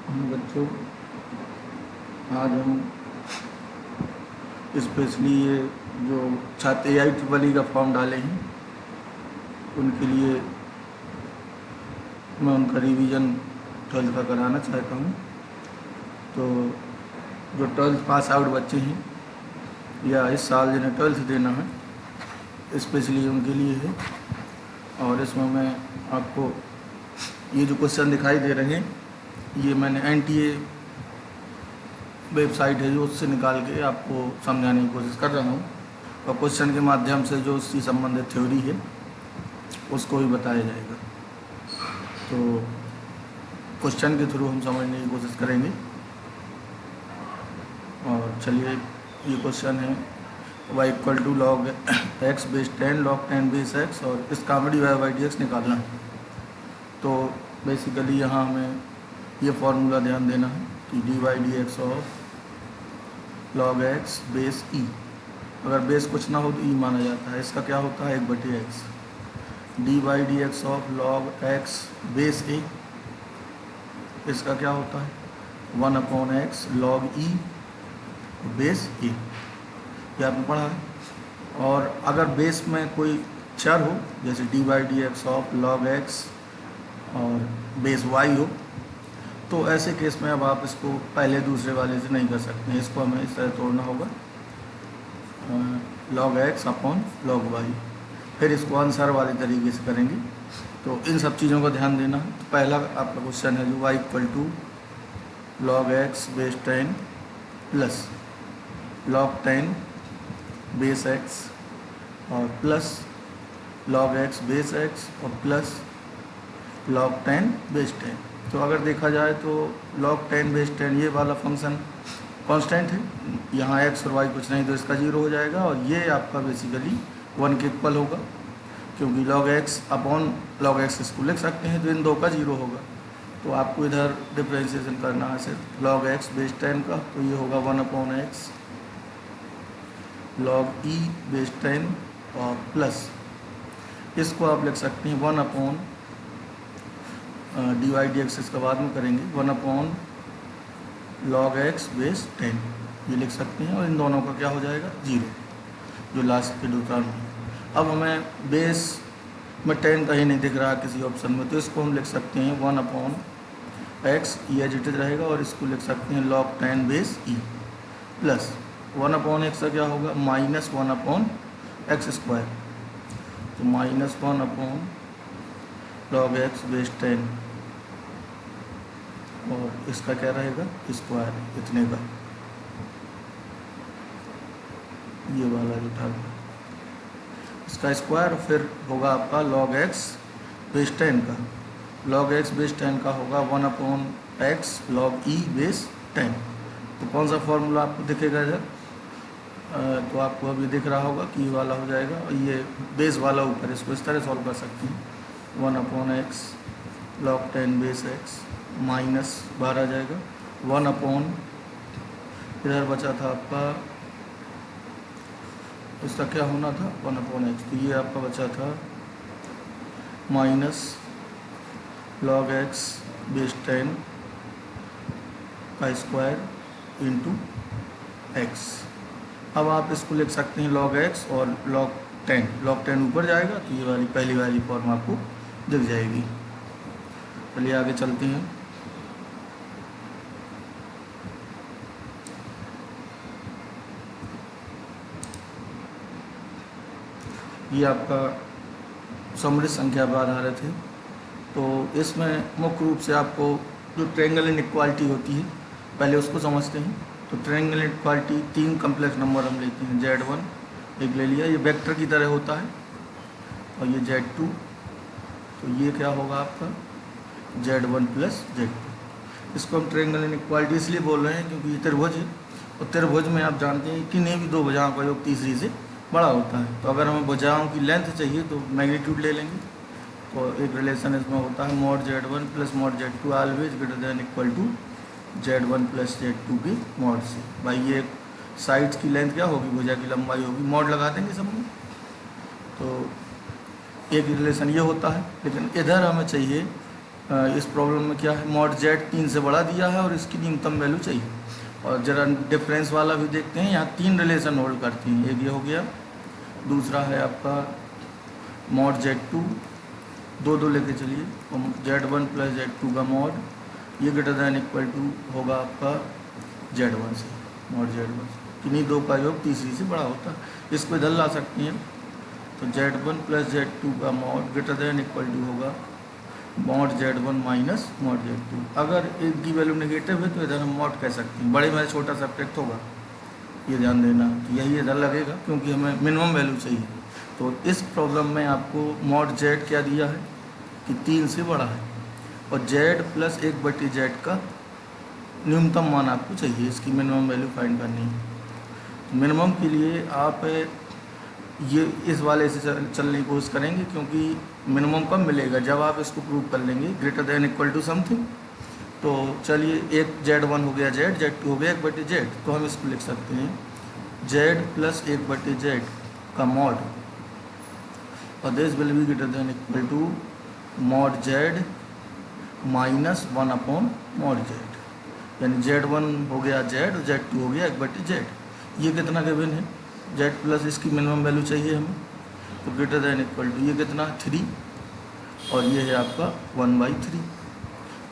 बच्चों, आज हम स्पेशली ये जो छात्र AIEEE का फॉर्म डाले हैं उनके लिए मैं उनका रिवीजन 12th का कराना चाहता हूँ। तो जो 12th पास आउट बच्चे हैं या इस साल जिन्हें 12th देना है स्पेशली उनके लिए है। और इसमें मैं आपको ये जो क्वेश्चन दिखाई दे रहे हैं ये मैंने NTA वेबसाइट है जो उससे निकाल के आपको समझाने की कोशिश कर रहा हूँ और क्वेश्चन के माध्यम से जो उससे संबंधित थ्योरी है उसको भी बताया जाएगा। तो क्वेश्चन के थ्रू हम समझने की कोशिश करेंगे। और चलिए, ये क्वेश्चन है y = log x base 10 log 10 base x और इसका हमें dy/dx निकालना है। तो बेसिकली यहाँ हमें ये फॉर्मूला ध्यान देना है कि dy/dx of log x base e, अगर बेस कुछ ना हो तो e माना जाता है। इसका क्या होता है 1/x। dy/dx of log x base a, इसका क्या होता है 1/x log e base a, ये आपने पढ़ा है। और अगर बेस में कोई चर हो जैसे dy/dx ऑफ log x और बेस y हो तो ऐसे केस में अब आप इसको पहले दूसरे वाले से नहीं कर सकते हैं। इसको हमें इस तरह तोड़ना होगा log x upon log y, फिर इसको आंसर वाले तरीके से करेंगे। तो इन सब चीज़ों का ध्यान देना है। तो पहला आपका क्वेश्चन है जो y = log x base 10 plus log 10 base x और plus log x base x और प्लस log 10 बेस 10। तो अगर देखा जाए तो log 10 बेस 10 ये वाला फंक्शन कांस्टेंट है, यहाँ x और y कुछ नहीं तो इसका 0 हो जाएगा और ये आपका बेसिकली 1 के इक्वल होगा क्योंकि log x upon log x इसको लिख सकते हैं तो इन दो का 0 होगा। तो आपको इधर डिफ्रेंशिएशन करना है सिर्फ log x बेस 10 का, तो ये होगा 1/x log e बेस 10 और प्लस इसको आप लिख सकते हैं 1/, dy/dx इसका बाद में करेंगे 1/log x बेस 10, ये लिख सकते हैं। और इन दोनों का क्या हो जाएगा 0, जो लास्ट के दो टर्म है। अब हमें बेस में 10 कहीं नहीं दिख रहा किसी ऑप्शन में, तो इसको हम लिख सकते हैं 1/x, ये एज इट इज रहेगा और इसको लिख सकते हैं log 10 base e plus 1/x का क्या होगा -1/x², तो -1/log x बेस 10 और इसका क्या रहेगा स्क्वायर इतने का, ये वाला जो था इसका स्क्वायर, फिर होगा आपका log x बेस 10 का, log x बेस 10 का होगा 1/x log e बेस 10। तो कौन सा फॉर्मूला आपको दिखेगा इधर, तो आपको अभी दिख रहा होगा कि ये वाला हो जाएगा और ये बेस वाला ऊपर, इसको इस तरह सॉल्व कर सकते हैं 1/x log 10 base x minus बाहर आ जाएगा 1/, इधर बचा था आपका इसका क्या होना था 1/x, तो ये आपका बचा था माइनस log x बेस 10 का स्क्वायर इंटू x। अब आप इसको लिख सकते हैं log x और log 10 ऊपर जाएगा तो ये वाली पहली वाली फॉर्म आपको दिख जाएगी। चलिए आगे चलते हैं। ये आपका समृद्ध संख्या पर आधारित है। तो इसमें मुख्य रूप से आपको जो ट्रायंगल इनइक्वालिटी होती है पहले उसको समझते हैं। तो ट्रायंगल इनइक्वालिटी 3 कम्प्लेक्स नंबर हम लेते हैं, Z1 एक ले लिया, ये वेक्टर की तरह होता है और ये Z2, तो ये क्या होगा आपका Z1 प्लस Z2। इसको हम ट्रायंगल इनइक्वालिटी इसलिए बोल रहे हैं क्योंकि ये त्रिभुज है और त्रिभुज में आप जानते हैं कि नहीं भी दो भुजाओं का योग तीसरी से बड़ा होता है। तो अगर हमें भुजाओं की लेंथ चाहिए तो मैग्नीट्यूड ले लेंगे। तो एक रिलेशन इसमें होता है mod Z1 plus mod Z2 always greater than equal to Z1 plus Z2 के मॉड से। भाई ये साइड्स की लेंथ क्या होगी, भुजा की लंबाई होगी, मॉड लगा देंगे सब में। तो एक रिलेशन ये होता है, लेकिन इधर हमें चाहिए इस प्रॉब्लम में क्या है, मॉड जेड 3 से बड़ा दिया है और इसकी न्यूनतम वैल्यू चाहिए। और ज़रा डिफरेंस वाला भी देखते हैं, यहाँ 3 रिलेशन होल्ड करती हैं। एक ये हो गया, दूसरा है आपका मॉड जेड 2, दो लेके चलिए, और जेड 1 प्लस जेड 2 का मॉड, ये ग्रेटर दैन इक्वल टू होगा आपका जेड 1 से, मॉड जेड 1 से। किन्हीं दो का योग तीसरी से बड़ा होता है। इसको इधर ला सकती हैं, तो जेड 1 प्लस जेड 2 का mod greater than equal to होगा mod Z 1 minus mod Z 2। अगर एक की वैल्यू नेगेटिव है तो इधर हम मॉड कह सकते हैं, बड़े में छोटा सब्ट्रैक्ट होगा, ये ध्यान देना। तो यही इधर लगेगा क्योंकि हमें मिनिमम वैल्यू चाहिए। तो इस प्रॉब्लम में आपको मॉड जेड क्या दिया है कि 3 से बड़ा है, और जेड प्लस 1/z का न्यूनतम मान आपको चाहिए, इसकी मिनिमम वैल्यू फाइंड करनी है। मिनिमम के लिए आप ये इस वाले से चलने की कोशिश करेंगे, क्योंकि मिनिमम कब मिलेगा, जब आप इसको प्रूव कर लेंगे greater than equal to something. तो चलिए, एक z1 हो गया z, z2 हो गया 1/z, तो हम इसको लिख सकते हैं z प्लस 1/z का मॉड, और this will be greater than equal to mod z minus 1/mod z, यानी z1 हो गया z और z2 हो गया 1/z। ये कितना गिवन है, z प्लस इसकी मिनिमम वैल्यू चाहिए हमें, तो ग्रेटर दैन इक्वल टू ये कितना 3, और ये है आपका 1/3,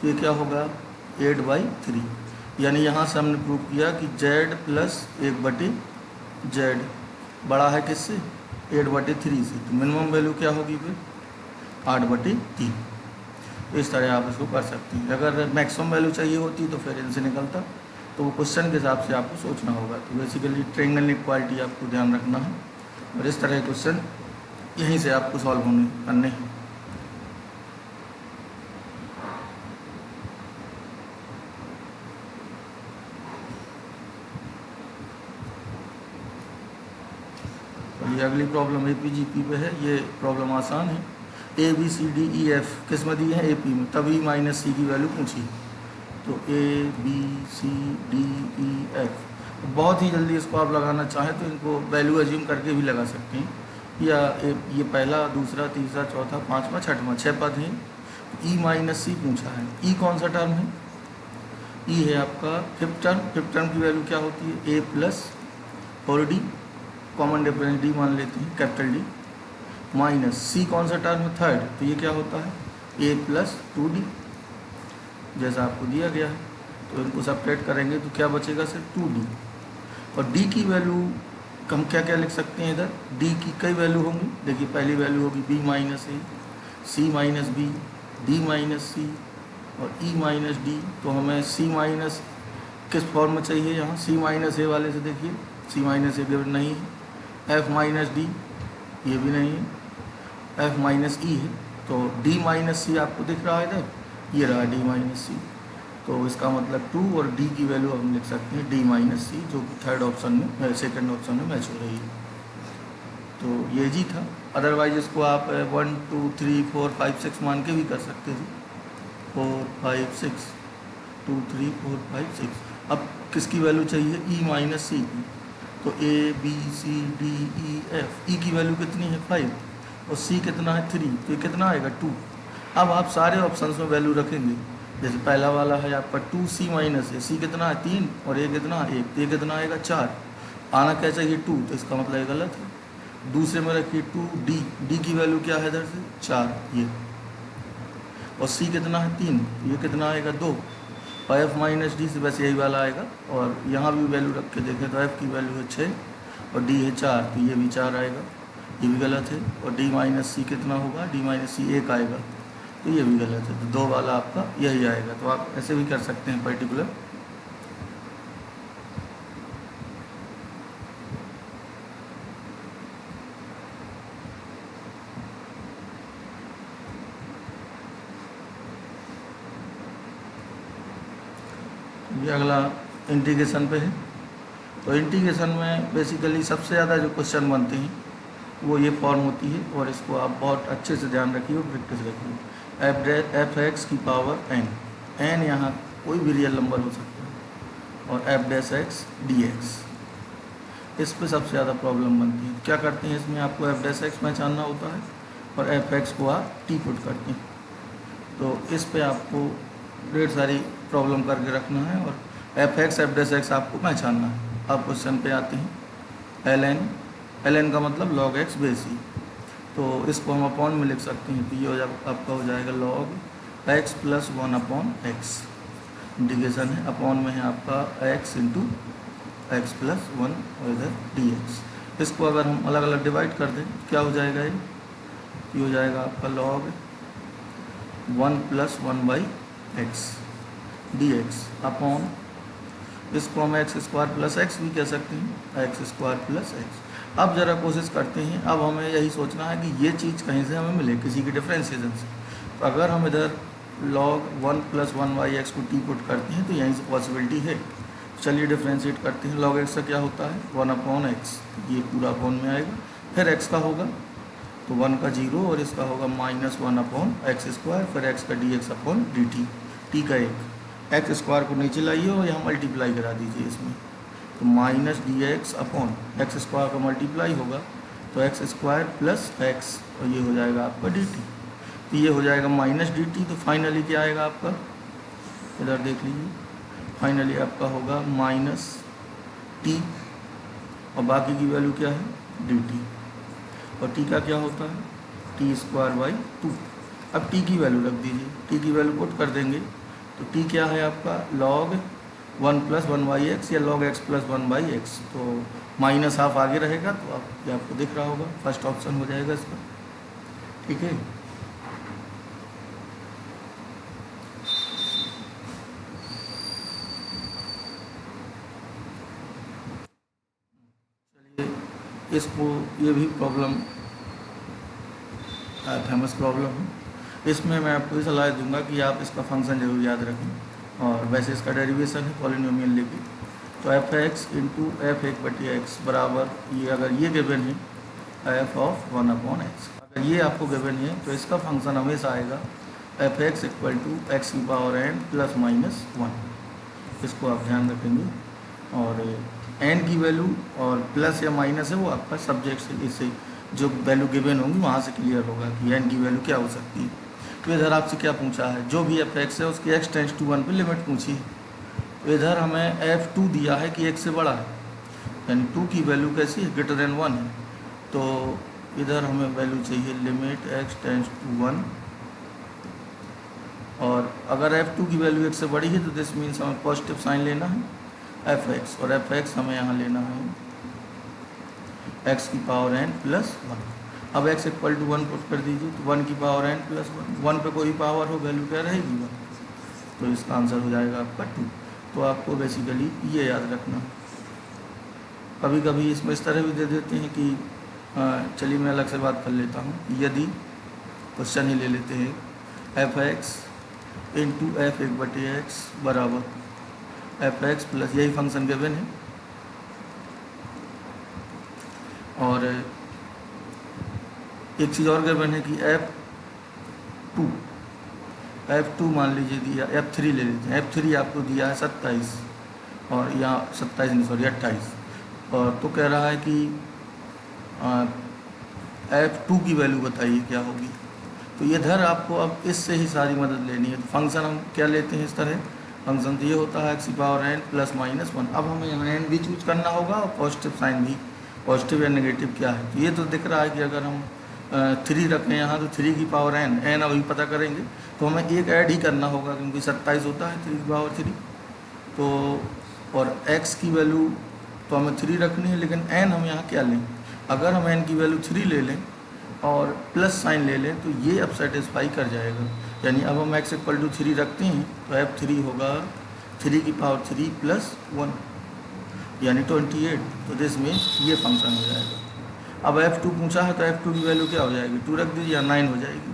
तो ये क्या होगा 8/3। यानी यहाँ से हमने प्रूव किया कि z प्लस 1/z बड़ा है किससे, 8/3 से, तो मिनिमम वैल्यू क्या होगी फिर 8/3। तो इस तरह आप इसको कर सकते हैं। अगर मैक्सिमम वैल्यू चाहिए होती तो फिर इनसे निकलता, तो वो क्वेश्चन के हिसाब से आपको सोचना होगा। तो बेसिकली ट्रायंगल इक्वालिटी आपको ध्यान रखना है, और इस तरह के क्वेश्चन यहीं से आपको सॉल्व करने हैं। ये अगली प्रॉब्लम APGP पे है। ये प्रॉब्लम आसान है। ABCDEF किस में दी है, AP में, तभी -C की वैल्यू पूछी। तो ABCDEF बहुत ही जल्दी इसको आप लगाना चाहें तो इनको वैल्यू एज्यूम करके भी लगा सकते हैं, या ये पहला, दूसरा, तीसरा, चौथा, पाँचवा, छठवां, 6 पद हैं। E-C पूछा है। E कौन सा टर्म है, E है आपका फिफ्थ टर्म। फिफ्थ टर्म की वैल्यू क्या होती है, A प्लस और D, कॉमन डिफरेंस D मान लेते हैं, कैपिटल D, माइनस C कौन सा टर्म है, थर्ड, तो ये क्या होता है A प्लस 2D, जैसा आपको दिया गया है। तो इनको सब्ट्रैक्ट करेंगे तो क्या बचेगा, सिर्फ 2D। और D की वैल्यू हम क्या क्या लिख सकते हैं, इधर D की कई वैल्यू होंगी। देखिए, पहली वैल्यू होगी B minus A, C minus B, D minus C और E माइनस D। तो हमें C माइनस किस फॉर्म में चाहिए, यहाँ C माइनस A वाले से देखिए, C माइनस A गिवन नहीं है। F माइनस D ये भी नहीं है, F माइनस E है। तो D माइनस C आपको दिख रहा है इधर, ये रहा D माइनस C। तो इसका मतलब 2 और D की वैल्यू हम लिख सकते हैं D माइनस C, जो कि थर्ड ऑप्शन में, सेकंड ऑप्शन में मैच हो रही है। तो ये जी था। अदरवाइज इसको आप 1 2 3 4 5 6 मान के भी कर सकते थे, 4 5 6, 2 3 4 5 6। अब किसकी वैल्यू चाहिए, E माइनस C की। तो ABCDEF, E की वैल्यू कितनी है 5, और C कितना है 3, तो ये कितना आएगा 2। अब आप सारे ऑप्शंस में वैल्यू रखेंगे। जैसे पहला वाला है आपका 2C माइनस है, C कितना है 3 और A कितना है 1, तो ये कितना आएगा 4। आना क्या चाहिए 2, तो इसका मतलब ये गलत है। दूसरे में रखिए 2D, D की वैल्यू क्या है इधर से 4 ये, और C कितना है 3, तो ये कितना आएगा 2। और F माइनस D से बस यही वाला आएगा। और यहाँ भी वैल्यू रख के देखें तो F की वैल्यू है 6 और D है 4, तो ये भी 4 आएगा, ये भी गलत है। और D माइनस C कितना होगा, D माइनस C 1 आएगा, तो ये भी गलत है। तो 2 वाला आपका यही आएगा। तो आप ऐसे भी कर सकते हैं पर्टिकुलर। ये अगला इंटीग्रेशन पे है। तो इंटीग्रेशन में बेसिकली सबसे ज़्यादा जो क्वेश्चन बनते हैं वो ये फॉर्म होती है, और इसको आप बहुत अच्छे से ध्यान रखिए और प्रैक्टिस रखिए। f(x) की पावर n यहाँ कोई भी रियल नंबर हो सकता है, और f(x) dx, इस पे सबसे ज़्यादा प्रॉब्लम बनती है। क्या करते हैं, इसमें आपको f(x) पहचानना होता है और f(x) को आप t पुट करते हैं। तो इस पे आपको ढेर सारी प्रॉब्लम करके रखना है और F x F dash x आपको पहचानना है। अब क्वेश्चन पे आते हैं। एल एन का मतलब लॉग एक्स बेस ई, तो इसको हम अपॉन में लिख सकते हैं। तो ये आपका हो जाएगा log X plus one upon x, integration है, अपॉन में है आपका x into x plus one और इधर डी एक्स। इसको अगर हम अलग अलग डिवाइड कर दें क्या हो जाएगा, ये हो जाएगा आपका log one plus one by x D x upon, इसको हम एक्स स्क्वायर प्लस एक्स भी कह सकते हैं, एक्स स्क्वायर प्लस एक्स। अब ज़रा कोशिश करते हैं, अब हमें यही सोचना है कि ये चीज़ कहीं से हमें मिले किसी की डिफ्रेंशिएशन से। तो अगर हम इधर log one plus one by x को टी पुट करते हैं तो यहीं से पॉसिबिलिटी है। चलिए डिफ्रेंशिएट करते हैं। लॉग एक्स का क्या होता है, वन अपॉन एक्स, ये पूरा अपॉन में आएगा, फिर एक्स का होगा तो वन का जीरो और इसका होगा minus one upon x square, फिर एक्स का D x upon D T, T का एक, एक्स स्क्वायर को नीचे लाइए और यहाँ मल्टीप्लाई करा दीजिए इसमें, तो minus D x upon x square का मल्टीप्लाई होगा तो एक्स स्क्वायर प्लस एक्स और ये हो जाएगा आपका डी टी, तो ये हो जाएगा माइनस डी टी। तो फाइनली क्या आएगा आपका, इधर देख लीजिए, फाइनली आपका होगा माइनस टी और बाकी की वैल्यू क्या है डी टी, और टी का क्या होता है टी स्क्वायर बाई टू। अब टी की वैल्यू रख दीजिए, टी की वैल्यू पुट कर देंगे तो टी क्या है आपका log one plus one by X या log X plus one by X, तो माइनस हाफ आगे रहेगा तो आप ये आपको दिख रहा होगा, फर्स्ट ऑप्शन हो जाएगा इसका। ठीक है, चलिए इसको, ये भी प्रॉब्लम फेमस प्रॉब्लम है, इसमें मैं आपको सलाह दूंगा कि आप इसका फंक्शन जरूर याद रखें। और वैसे इसका डेरिवेशन है पॉलिनोमियल लेके, तो एफ एक्स इंटू एफ एक बटी एक्स बराबर, ये अगर ये गिवन है F of one upon x, अगर ये आपको गिवन है तो इसका फंक्शन हमेशा आएगा F X equal to X की power N plus minus one, इसको आप ध्यान रखेंगे। और एन की वैल्यू और प्लस या माइनस है वो आपका सब्जेक्ट से, इससे जो वैल्यू गिवन होंगी वहाँ से क्लियर होगा कि एन की वैल्यू क्या हो सकती है। तो इधर आपसे क्या पूछा है, जो भी एफ एक्स है उसकी एक्स टेंस टू वन पे लिमिट पूछी है, तो इधर हमें एफ टू दिया है कि एक से बड़ा है, यानी टू की वैल्यू कैसी है ग्रेटर देन वन है, तो इधर हमें वैल्यू चाहिए limit x tends to one, और अगर एफ टू की वैल्यू एक से बड़ी है तो दिस मीन्स हमें पॉजिटिव साइन लेना है एफ एक्स, और एफ एक्स हमें यहाँ लेना है एक्स की पावर एन प्लस वन। अब x equal to one put कर दीजिए तो वन की power N plus one, one पे कोई पावर हो वैल्यू क्या रहेगी वन, तो इसका आंसर हो जाएगा आपका टू। तो आपको बेसिकली ये याद रखना। कभी कभी इसमें इस तरह भी दे देते हैं कि चलिए मैं अलग से बात कर लेता हूँ, यदि क्वेश्चन ही ले लेते हैं एफ एक्स इंटू एफ एक बटे एक्स बराबर एफ एक्स प्लस, यही फंक्शन गिवन है, और एक चीज़ और गिवन है कि एफ टू मान लीजिए दिया, एफ थ्री ले लीजिए, एफ थ्री आपको दिया है 27 और यहाँ 27 नहीं सॉरी 28, और तो कह रहा है कि एफ टू की वैल्यू बताइए क्या होगी। तो इधर आपको अब इससे ही सारी मदद लेनी है। तो फंक्शन हम क्या लेते हैं इस तरह, फंक्शन तो ये होता है एक्स की power N plus minus one. अब हमें यहाँ एन भी चूज करना होगा और पॉजिटिव साइन भी, पॉजिटिव या नेगेटिव क्या है। तो ये तो दिख रहा है कि अगर हम थ्री रखें यहाँ तो थ्री की पावर एन अभी पता करेंगे तो हमें एक ऐड ही करना होगा क्योंकि 27 होता है थ्री की पावर थ्री। तो और एक्स की वैल्यू तो हमें थ्री रखनी है, लेकिन एन हम यहाँ क्या लें, अगर हम एन की वैल्यू थ्री ले लें और प्लस साइन ले लें तो ये अब सेटिस्फाई कर जाएगा। यानी अब हम एक्स इक्वल टू थ्री रखते हैं तो एफ थ्री होगा थ्री की पावर थ्री प्लस वन यानी 28। तो दिस मीन्स ये फंक्शन हो जाएगा। अब एफ टू पूछा है तो एफ टू की वैल्यू क्या हो जाएगी, टू रख दीजिए या 9 हो जाएगी।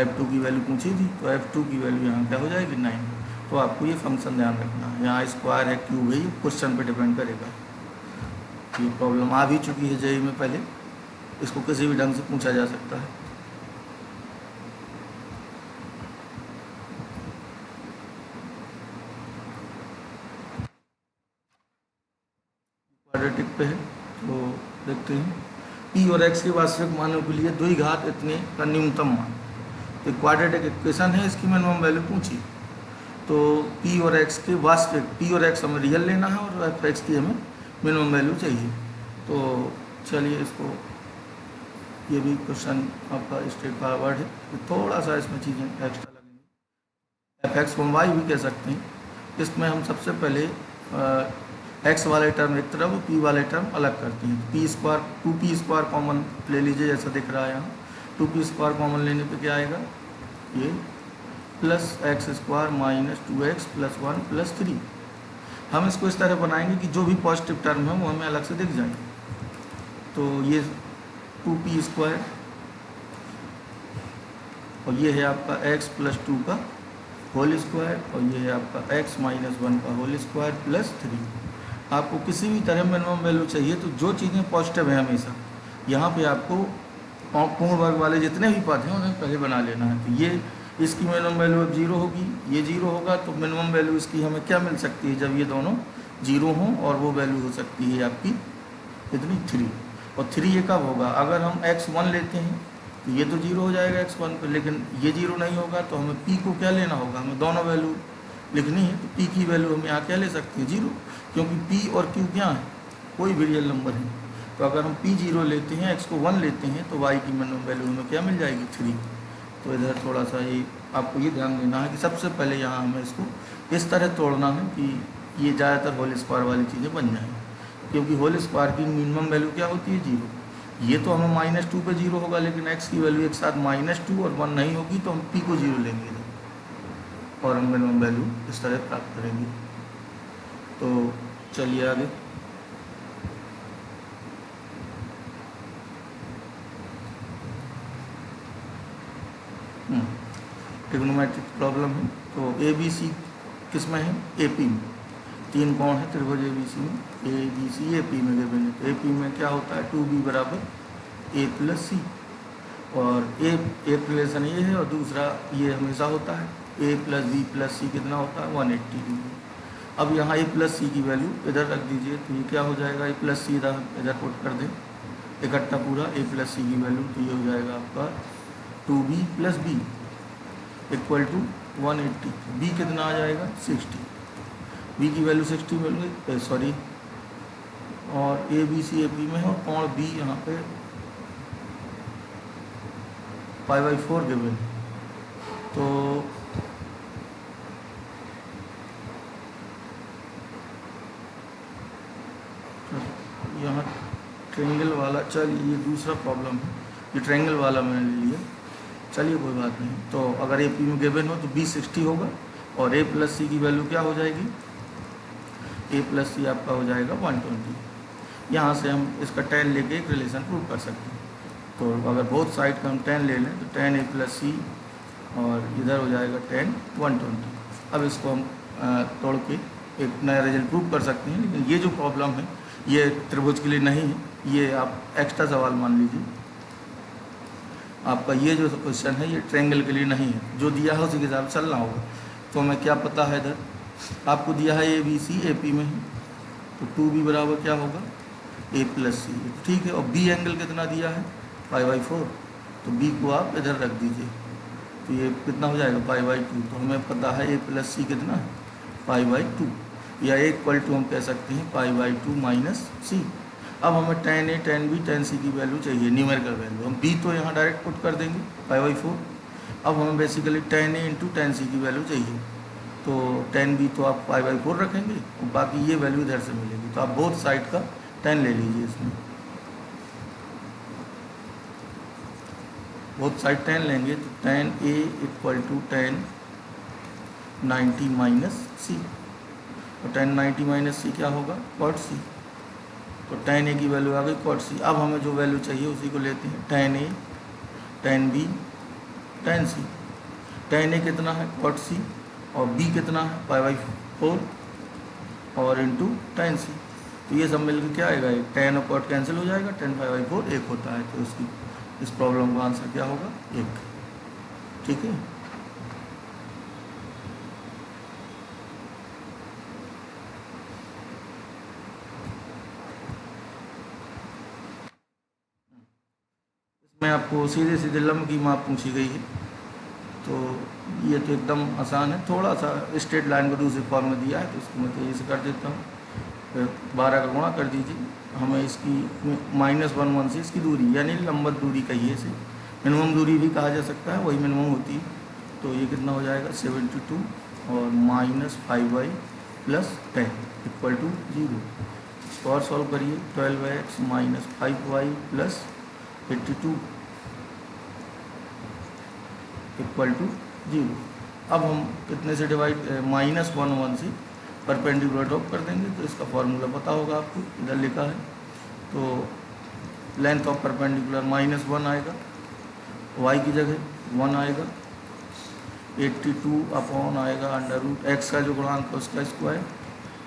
एफ टू की वैल्यू पूछी थी तो एफ टू की वैल्यू यहाँ क्या हो जाएगी 9। तो आपको ये फंक्शन ध्यान रखना है, यहाँ स्क्वायर है क्यूब है, ये क्वेश्चन पे डिपेंड करेगा। ये प्रॉब्लम आ भी चुकी है जेईई में पहले, इसको किसी भी ढंग से पूछा जा सकता है। क्वाड्रेटिक पे है तो देखते हैं पी और एक्स के वास्तविक मानों के लिए 2 घात इतने का न्यूनतम मान। तो क्वाड्रेटिक इक्वेशन है, इसकी मिनिमम वैल्यू पूछी। तो पी और एक्स के वास्तविक, पी और एक्स हमें रियल लेना है और एफ एक्स की हमें मिनिमम वैल्यू चाहिए। तो चलिए इसको, ये भी क्वेश्चन आपका स्ट्रेट फॉरवर्ड है, तो थोड़ा सा इसमें चीज़ें एक्स्ट्रा लगेंगी। एफ एक्स को हम वाई भी कह सकते हैं। इसमें हम सबसे पहले एक्स वाले टर्म एक तरफ, पी वाले टर्म अलग करते हैं। P square, 2p square common ले लीजिए, जैसा दिख रहा है यहाँ। 2p स्क्वायर कॉमन लेने पे क्या आएगा, ये plus x square minus 2x plus 1 plus 3। हम इसको इस तरह बनाएंगे कि जो भी पॉजिटिव टर्म है वो हमें अलग से दिख जाए। तो ये 2p स्क्वायर और ये है आपका x प्लस 2 का होल स्क्वायर और ये है आपका x माइनस 1 का होल स्क्वायर प्लस 3। आपको किसी भी तरह मिनिमम वैल्यू चाहिए तो जो चीज़ें पॉजिटिव हैं हमेशा, यहाँ पे आपको पूर्ण वर्ग वाले जितने भी पद हैं उन्हें पहले बना लेना है। तो ये इसकी मिनिमम वैल्यू अब 0 होगी, ये 0 होगा, तो मिनिमम वैल्यू इसकी हमें क्या मिल सकती है जब ये दोनों 0 हों, और वो वैल्यू हो सकती है आपकी कितनी, 3। और 3 ये कब होगा, अगर हम x1 लेते हैं तो ये तो 0 हो जाएगा x1 पर, लेकिन ये 0 नहीं होगा, तो हमें p को क्या लेना होगा, हमें दोनों वैल्यू लिखनी है। तो p की वैल्यू हम यहाँ क्या ले सकते हैं, 0, क्योंकि p और q क्या है, कोई भी रियल नंबर है। तो अगर हम p 0 लेते हैं, x को 1 लेते हैं, तो y की मिनिमम वैल्यू हमें क्या मिल जाएगी, 3। तो इधर थोड़ा सा ये आपको ये ध्यान देना है कि सबसे पहले यहाँ हमें इसको इस तरह तोड़ना है कि ये ज़्यादातर होल स्क्वायर वाली चीज़ें बन जाएँ, क्योंकि होल स्क्वायर की मिनिमम वैल्यू क्या होती है, 0। ये तो हमें -2 पे 0 होगा, लेकिन x की वैल्यू एक साथ -2 और 1 नहीं होगी, तो हम p को 0 लेंगे और हम मिनिमम वैल्यू इस तरह प्राप्त करेंगे। तो चलिए आगे। ट्रिग्नोमेट्रिक प्रॉब्लम है। तो ए बी सी किस में है, ए पी में। 3 कोण है त्रिभुज ए बी सी में, A B C A P में गिवन है। तो ए पी में क्या होता है, 2b बराबर ए प्लस सी, और एक रिलेशन ये है और दूसरा ये हमेशा होता है, ए प्लस बी प्लस सी कितना होता है, 180 डिग्री। अब यहाँ ए प्लस सी की वैल्यू इधर रख दीजिए, तो ये क्या हो जाएगा, ए प्लस सी इधर पुट कर दें इकट्ठा पूरा, ए प्लस सी की वैल्यू, तो ये हो जाएगा आपका 2b plus B equal to 180। B कितना आ जाएगा, 60। बी की वैल्यू 60 मिल गई, सॉरी, और A B C A P में है, और कोण बी यहाँ पे π/4 गिवन। तो यहाँ ट्रायंगल वाला, चलिए ये दूसरा प्रॉब्लम है, ये ट्रायंगल वाला मैंने ले लिया, चलिए कोई बात नहीं। तो अगर ए पी में गिवन हो तो बी 60 होगा, और ए प्लस सी की वैल्यू क्या हो जाएगी, ए प्लस सी आपका हो जाएगा 120। यहाँ से हम इसका tan लेके एक रिलेशन प्रूव कर सकते हैं। तो अगर बोथ साइड का हम tan ले लें तो tan ए प्लस सी, और इधर हो जाएगा tan 120। अब इसको हम तोड़ के एक नया रिजल्ट प्रूव कर सकते हैं, लेकिन ये जो प्रॉब्लम है ये त्रिभुज के लिए नहीं है, ये आप एक्स्ट्रा सवाल मान लीजिए। आपका ये जो क्वेश्चन है ये ट्रायंगल के लिए नहीं है, जो दिया है उसी के हिसाब से चलना होगा। तो हमें क्या पता है, इधर आपको दिया है ए बी सी ए पी में है, तो 2b बराबर क्या होगा, ए प्लस सी, ठीक है। और बी एंगल कितना दिया है, π/4, तो b को आप इधर रख दीजिए, तो ये कितना हो जाएगा, π/2। तो हमें पता है ए प्लस सी कितना है, π/2, या इक्वल टू हम कह सकते हैं π/2 माइनस सी। अब हमें tan ए tan बी tan सी की वैल्यू चाहिए, न्यूमेरिकल वैल्यू। हम b तो यहाँ डायरेक्ट पुट कर देंगे π/4। अब हमें बेसिकली tan ए इंटू tan सी की वैल्यू चाहिए, तो tan बी तो आप π/4 रखेंगे और बाकी ये वैल्यू इधर से मिलेगी। तो आप बोथ साइड का tan ले लीजिए, इसमें बोथ साइड tan लेंगे तो tan A equal to tan 90 minus C, और tan 90 माइनस सी क्या होगा, cot सी। तो tan ए की वैल्यू आ गई cot सी। अब हमें जो वैल्यू चाहिए उसी को लेते हैं, tan ए tan बी tan सी। tan ए कितना है, cot सी, और b कितना है, π/4 और इंटू tan सी। तो ये सब मिलकर क्या आएगा, tan और cot कैंसिल हो जाएगा, tan π/4 1 होता है। तो इसकी इस प्रॉब्लम का आंसर क्या होगा, 1, ठीक है। इसमें आपको सीधे सीधे लंब की माप पूछी गई है। तो ये तो एकदम आसान है, थोड़ा सा स्ट्रेट लाइन को दूसरे फॉर्म में दिया है तो इसको मैं तेज़ी से कर देता हूँ। फिर 12 का गुणा कर दीजिए, हमें इसकी -1 से इसकी दूरी यानी लंबवत दूरी कहिए इसे, मिनिमम दूरी भी कहा जा सकता है, वही मिनिमम होती है। तो ये कितना हो जाएगा 72 और -5y + 10 = 0। इसको और सॉल्व करिए, 12x - 5y + 82 = 0। अब हम कितने से डिवाइड -1 से परपेंडिकुलर ड्रॉप कर देंगे, तो इसका फॉर्मूला पता होगा आपको, इधर लिखा है। तो लेंथ ऑफ परपेंडिकुलर -1 आएगा, y की जगह 1 आएगा, 82 अपॉन आएगा √x का जो गुणांक है उसका स्क्वायर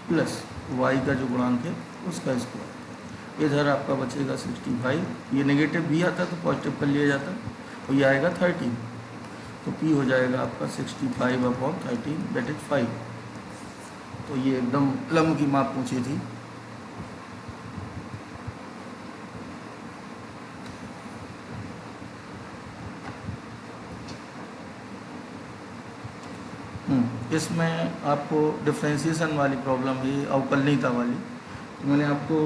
प्लस y का जो गुणांक है उसका स्क्वायर। इधर आपका बचेगा 65, ये नेगेटिव भी आता तो पॉजिटिव कर लिया जाता, तो ये आएगा 13। तो p हो जाएगा आपका 65/13 दैट इज 5। तो ये एकदम लंब की माप पूछी थी। इसमें आपको डिफ्रेंशिएशन वाली प्रॉब्लम है, अवकलनीयता वाली। तो मैंने आपको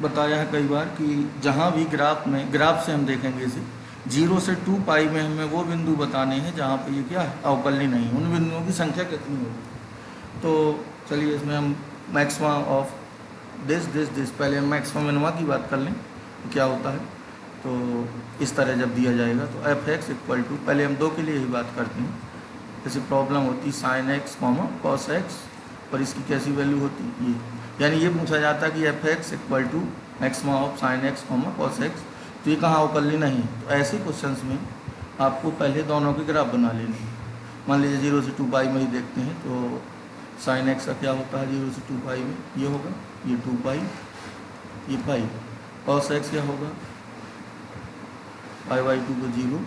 बताया है कई बार कि जहाँ भी ग्राफ से हम देखेंगे इसे 0 से 2 पाई में हमें वो बिंदु बताने हैं जहाँ पे ये क्या है, अवकलनीय नहीं, उन बिंदुओं की संख्या कितनी होगी। तो चलिए इसमें हम मैक्सिमा ऑफ दिस पहले हम मैक्सिमा मिनिमा की बात कर लें तो क्या होता है। तो इस तरह जब दिया जाएगा तो f(x) = पहले हम 2 के लिए ही बात करते हैं। जैसे प्रॉब्लम होती sin x, cos x, और इसकी कैसी वैल्यू होती है ये, यानी ये पूछा जाता है कि f(x) = maxima of sin x, cos x, तो ये कहाँ अवकलनीय नहीं है। तो ऐसे क्वेश्चंस में आपको पहले दोनों के ग्राफ बना लेने हैं। मान लीजिए 0 से 2 पाई में ही देखते हैं, तो sin x का क्या होता है 0 से 2 पाई में, ये होगा, ये 2 पाई, ये पाई। cos x क्या होगा, π/2 पे 0,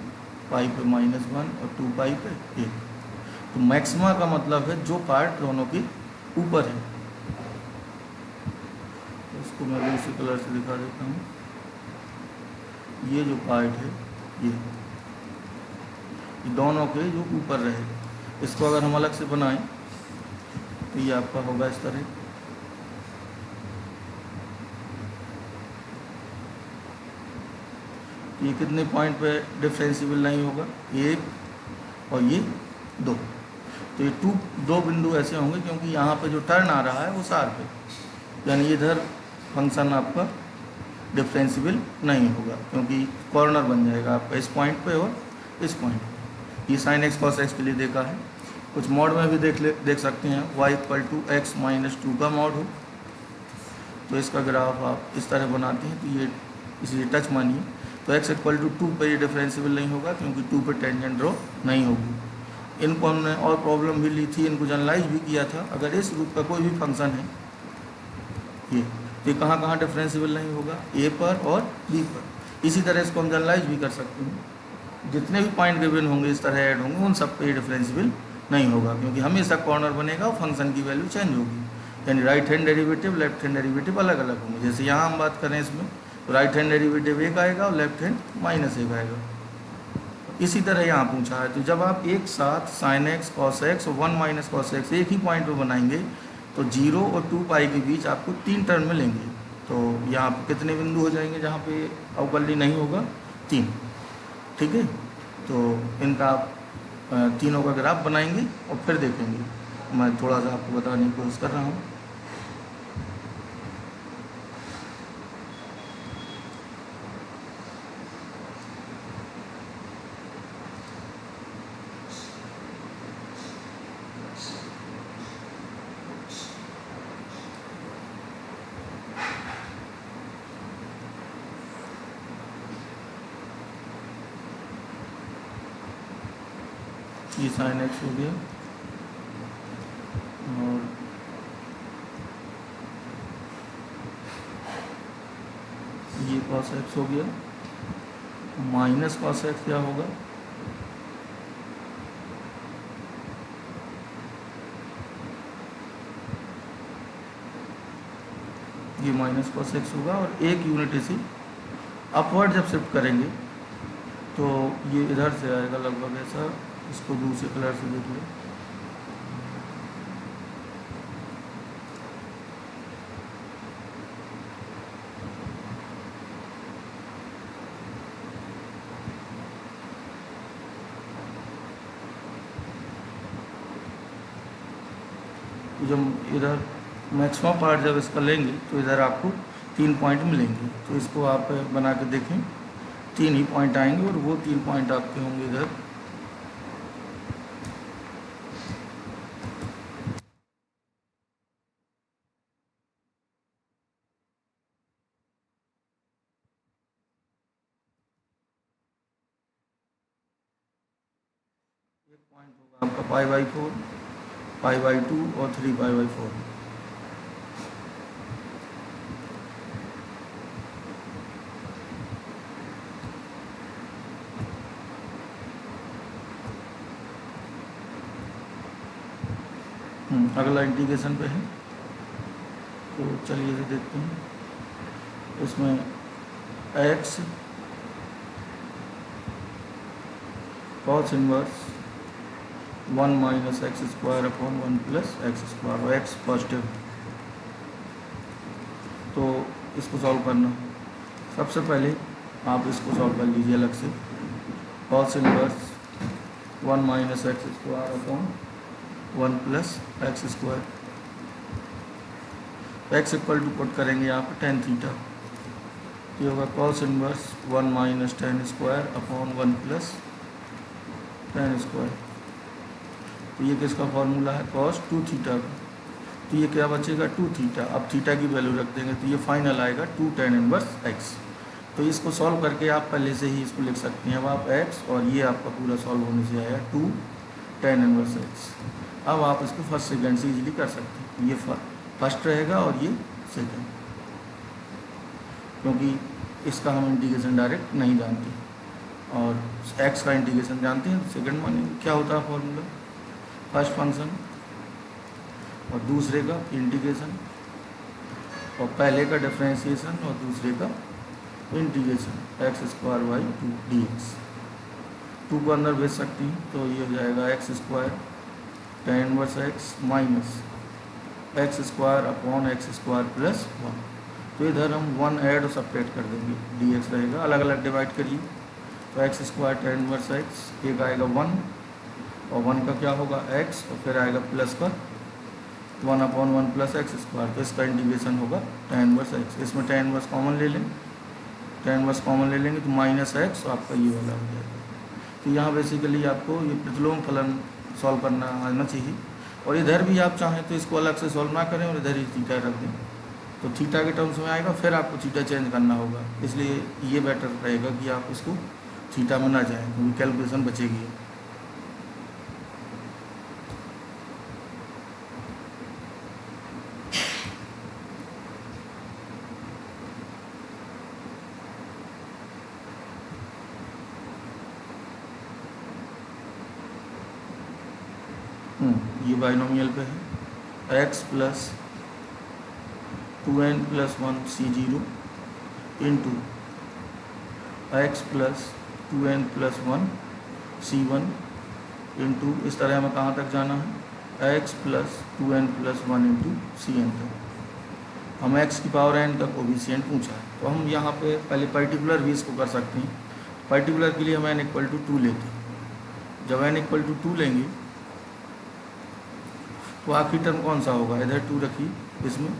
पाई पे -1 और 2 पाई पे 1। तो मैक्सिमा का मतलब है जो पार्ट दोनों के ऊपर है। तो इसको मैं दूसरे कलर से दिखा देता हूँ। ये जो पार्ट है ये दोनों के जो ऊपर रहे, इसको अगर हम अलग से बनाएं तो ये आपका होगा इस तरह। ये कितने पॉइंट पे डिफरेंशिएबल नहीं होगा, 1 और ये 2। तो ये दो बिंदु ऐसे होंगे क्योंकि यहाँ पे जो टर्न आ रहा है वो शार्प है, यानी इधर फंक्शन आपका डिफरेंशिएबल नहीं होगा क्योंकि कॉर्नर बन जाएगा आपका इस पॉइंट पे और इस पॉइंट पे। ये sin x cos x के लिए देखा है। कुछ मॉड में भी देख सकते हैं, y = x - 2 का मॉड हो तो इसका ग्राफ आप इस तरह बनाते हैं। तो ये इसलिए टच मानिए, तो x = 2 पे ये डिफरेंशिएबल नहीं होगा क्योंकि 2 पे टेंजेंट ड्रॉ नहीं होगी। इनको हमने और प्रॉब्लम भी ली थी, इनको जनरलाइज भी किया था। अगर इस रूप का कोई भी फंक्शन है ये, तो ये कहाँ कहाँ डिफरेंशिएबल नहीं होगा, a पर और b पर। इसी तरह इसको हम जनरलाइज भी कर सकते हैं, जितने भी पॉइंट गिवन होंगे इस तरह ऐड होंगे उन सब पे डिफरेंशिएबल नहीं होगा क्योंकि हमेशा कॉर्नर बनेगा और फंक्शन की वैल्यू चेंज होगी, यानी right hand derivative left hand derivative अलग अलग होंगे। जैसे यहाँ हम बात करें इसमें तो राइट हैंड डेरिवेटिव 1 आएगा और लेफ्ट हैंड -1 आएगा। इसी तरह यहाँ पूछा है, तो जब आप एक साथ sin x cos x और 1 - cos x एक ही पॉइंट पे बनाएंगे तो 0 और 2 पाई के बीच आपको 3 टर्म मिलेंगे। तो यहाँ पे कितने बिंदु हो जाएंगे जहाँ पे अवकलनीय नहीं होगा, 3। ठीक है, तो इनका आप तीनों का ग्राफ बनाएंगे और फिर देखेंगे। मैं थोड़ा सा आपको बताने की कोशिश कर रहा हूँ। ये sin x हो गया और ये cos x हो गया, माइनस cos x क्या होगा, ये माइनस cos x होगा। और एक यूनिट इसे अपवर्ड जब शिफ्ट करेंगे तो ये इधर से आएगा लगभग ऐसा, इसको दूसरे कलर से देख लो। जब इधर मैक्सिमम पार्ट जब इसका लेंगे तो इधर आपको 3 पॉइंट मिलेंगे। तो इसको आप बना के देखें, 3 ही पॉइंट आएंगे और वो 3 पॉइंट आपके होंगे इधर। एक पॉइंट होगा आपका π/4, π/2 और 3π/4। अगला इंटीग्रेशन पे है, तो चलिए इसे देखते हैं। इसमें x cos inverse 1 - x² upon 1 + x², और x पॉजिटिव। तो इसको सॉल्व करना, सबसे पहले आप इसको सॉल्व कर लीजिए अलग से। cos inverse 1 - x² upon 1 + x²। x equal to put करेंगे यहाँ पर tan थीटा, ये होगा cos inverse 1 - tan² upon 1 + tan²। तो ये किसका फॉर्मूला है, cos 2 थीटा का। तो ये क्या बचेगा, 2 थीटा। अब थीटा की वैल्यू रख देंगे तो ये फाइनल आएगा 2 tan इनवर्स x। तो इसको सॉल्व करके आप पहले से ही इसको लिख सकते हैं। अब आप x और ये आपका पूरा सॉल्व होने से आया 2 tan इनवर्स x। अब आप इसको फर्स्ट सेकेंड से इजीली कर सकते हैं। ये फर्स्ट रहेगा और ये सेकेंड, क्योंकि इसका हम इंटीग्रेशन डायरेक्ट नहीं जानते और x का इंटीग्रेशन जानते हैं। सेकेंड माने क्या होता है फॉर्मूला, फर्स्ट फंक्शन और दूसरे का इंटीग्रेशन, और पहले का डिफरेंशिएशन और दूसरे का इंटीग्रेशन, x² / 2 dx। 2 को अंदर भेज सकती हैं, तो ये हो जाएगा x² tan inverse x minus x² upon x² + 1। तो इधर हम 1 ऐड और सपरेट कर देंगे, dx रहेगा, अलग अलग डिवाइड करिए। तो x² tan इनवर्स x, एक आएगा 1 और 1 का क्या होगा x, और फिर आएगा प्लस का 1 अपॉन 1 + x²। तो इसका इंटीग्रेशन होगा tan इनवर्स x। इसमें tan इनवर्स कॉमन ले लें, tan इनवर्स कॉमन ले लेंगे तो -x, तो आपका ये वाला हो जाएगा। तो यहाँ बेसिकली आपको ये प्रतिलोम फलन सॉल्व करना आना चाहिए। और इधर भी आप चाहें तो इसको अलग से सॉल्व ना करें और इधर ही थीटा रख दें, तो थीटा के टर्म्स में आएगा, फिर आपको थीटा चेंज करना होगा। इसलिए ये बेटर रहेगा कि आप इसको थीटा में ना जाएं, क्योंकि कैलकुलेशन बचेगी। ये बाइनोमियल पे है, x + 2n + 1 c0 into x + 2n + 1 c1 into, इस तरह हमें कहाँ तक जाना है, x + 2n + 1 इंटू cn तक। हम x की पावर n का कोफिशिएंट पूछा है, तो हम यहाँ पे पहले पर्टिकुलर भी इसको कर सकते हैं। पर्टिकुलर के लिए हम n = 2 लेते हैं। जब n = 2 लेंगे तो आखिरी टर्म कौन सा होगा, इधर 2 रखिए, इसमें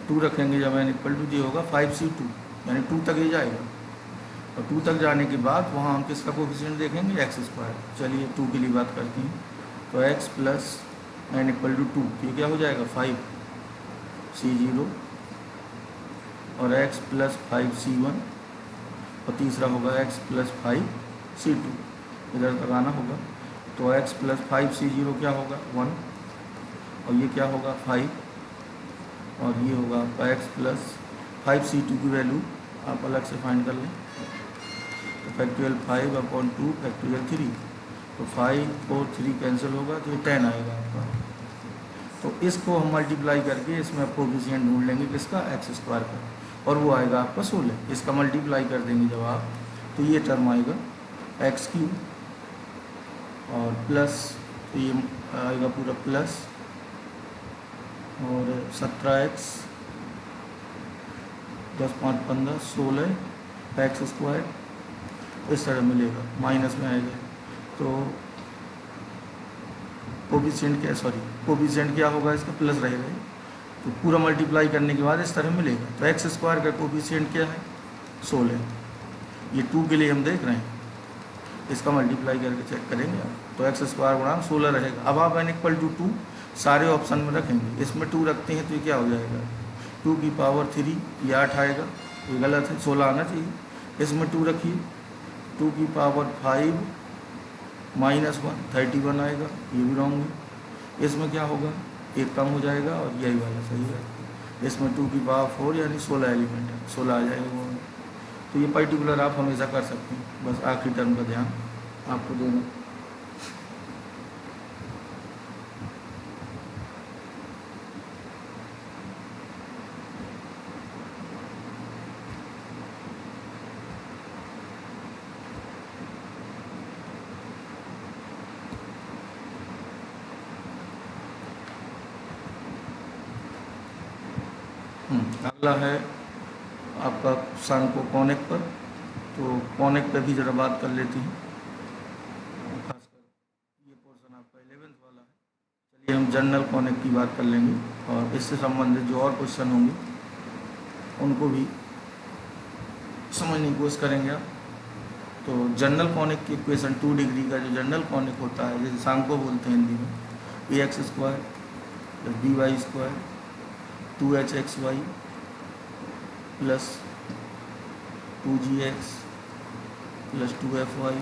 2 रखेंगे। जब n = ये होगा 5c2, यानी 2 तक ही जाएगा। और 2 तक जाने के बाद वहाँ हम किसका कोफिशिएंट देखेंगे, x²। चलिए 2 के लिए बात करते हैं, तो x + n = 2, ये क्या हो जाएगा 5c0 और x + 5c1, और तीसरा होगा x + 5c2, इधर तक आना होगा। तो x + 5c0 क्या होगा 1, और ये क्या होगा 5, और ये होगा आपका x + 5c2 की वैल्यू आप अलग से फाइंड कर लें। तो फैक्टोरियल 5/2 फैक्टोरियल 3, तो 5 और 3 कैंसिल होगा, तो ये 10 आएगा आपका। तो इसको हम मल्टीप्लाई करके इसमें आप कोफिशिएंट ढूंढ लेंगे किसका, x² का, और वो आएगा आपका 16। इसका मल्टीप्लाई कर देंगे जब आप, तो ये टर्म आएगा एक्स क्यूब और प्लस, तो ये आएगा पूरा प्लस और 17x 10 5 15 16 एक्स स्क्वायर इस तरह मिलेगा, माइनस में आएगा। तो कोफिशिएंट क्या होगा इसका, प्लस रहेगा। तो पूरा मल्टीप्लाई करने के बाद इस तरह मिलेगा। तो एक्स स्क्वायर का कोफिशिएंट क्या है, 16। ये 2 के लिए हम देख रहे हैं, इसका मल्टीप्लाई करके चेक करेंगे। तो एक्स स्क्वायर गुणा 16 रहेगा। अब आप n इक्वल टू 2 सारे ऑप्शन में रखेंगे, इसमें 2 रखते हैं तो ये क्या हो जाएगा, 2 की पावर 3, ये 8 आएगा, ये गलत है, 16 आना चाहिए। इसमें 2 रखिए, 2 की पावर 5 -1 31 आएगा, ये भी रॉन्ग है। इसमें क्या होगा, एक कम हो जाएगा और यही वाला सही है। इसमें 2 की पावर 4 यानी 16 एलिमेंट है, 16 आ जाएगा वो। तो ये पर्टिकुलर आप हमेशा कर सकते हैं, बस आखिरी टर्म का ध्यान आपको देना। अगला है आपका सांको कॉनिक पर। तो कॉनिक पे भी ज़रा बात कर लेते हैं, खासकर ये पोर्शन आपका 11th वाला है। चलिए हम जनरल कॉनिक की बात कर लेंगे और इससे संबंधित जो और क्वेश्चन होंगे उनको भी समझने की कोशिश करेंगे आप। तो जनरल कॉनिक की इक्वेशन 2 डिग्री का जो जनरल कॉनिक होता है, जैसे सांको बोलते हैं हिंदी में, ax square plus by square 2hxy plus 2gx plus 2fy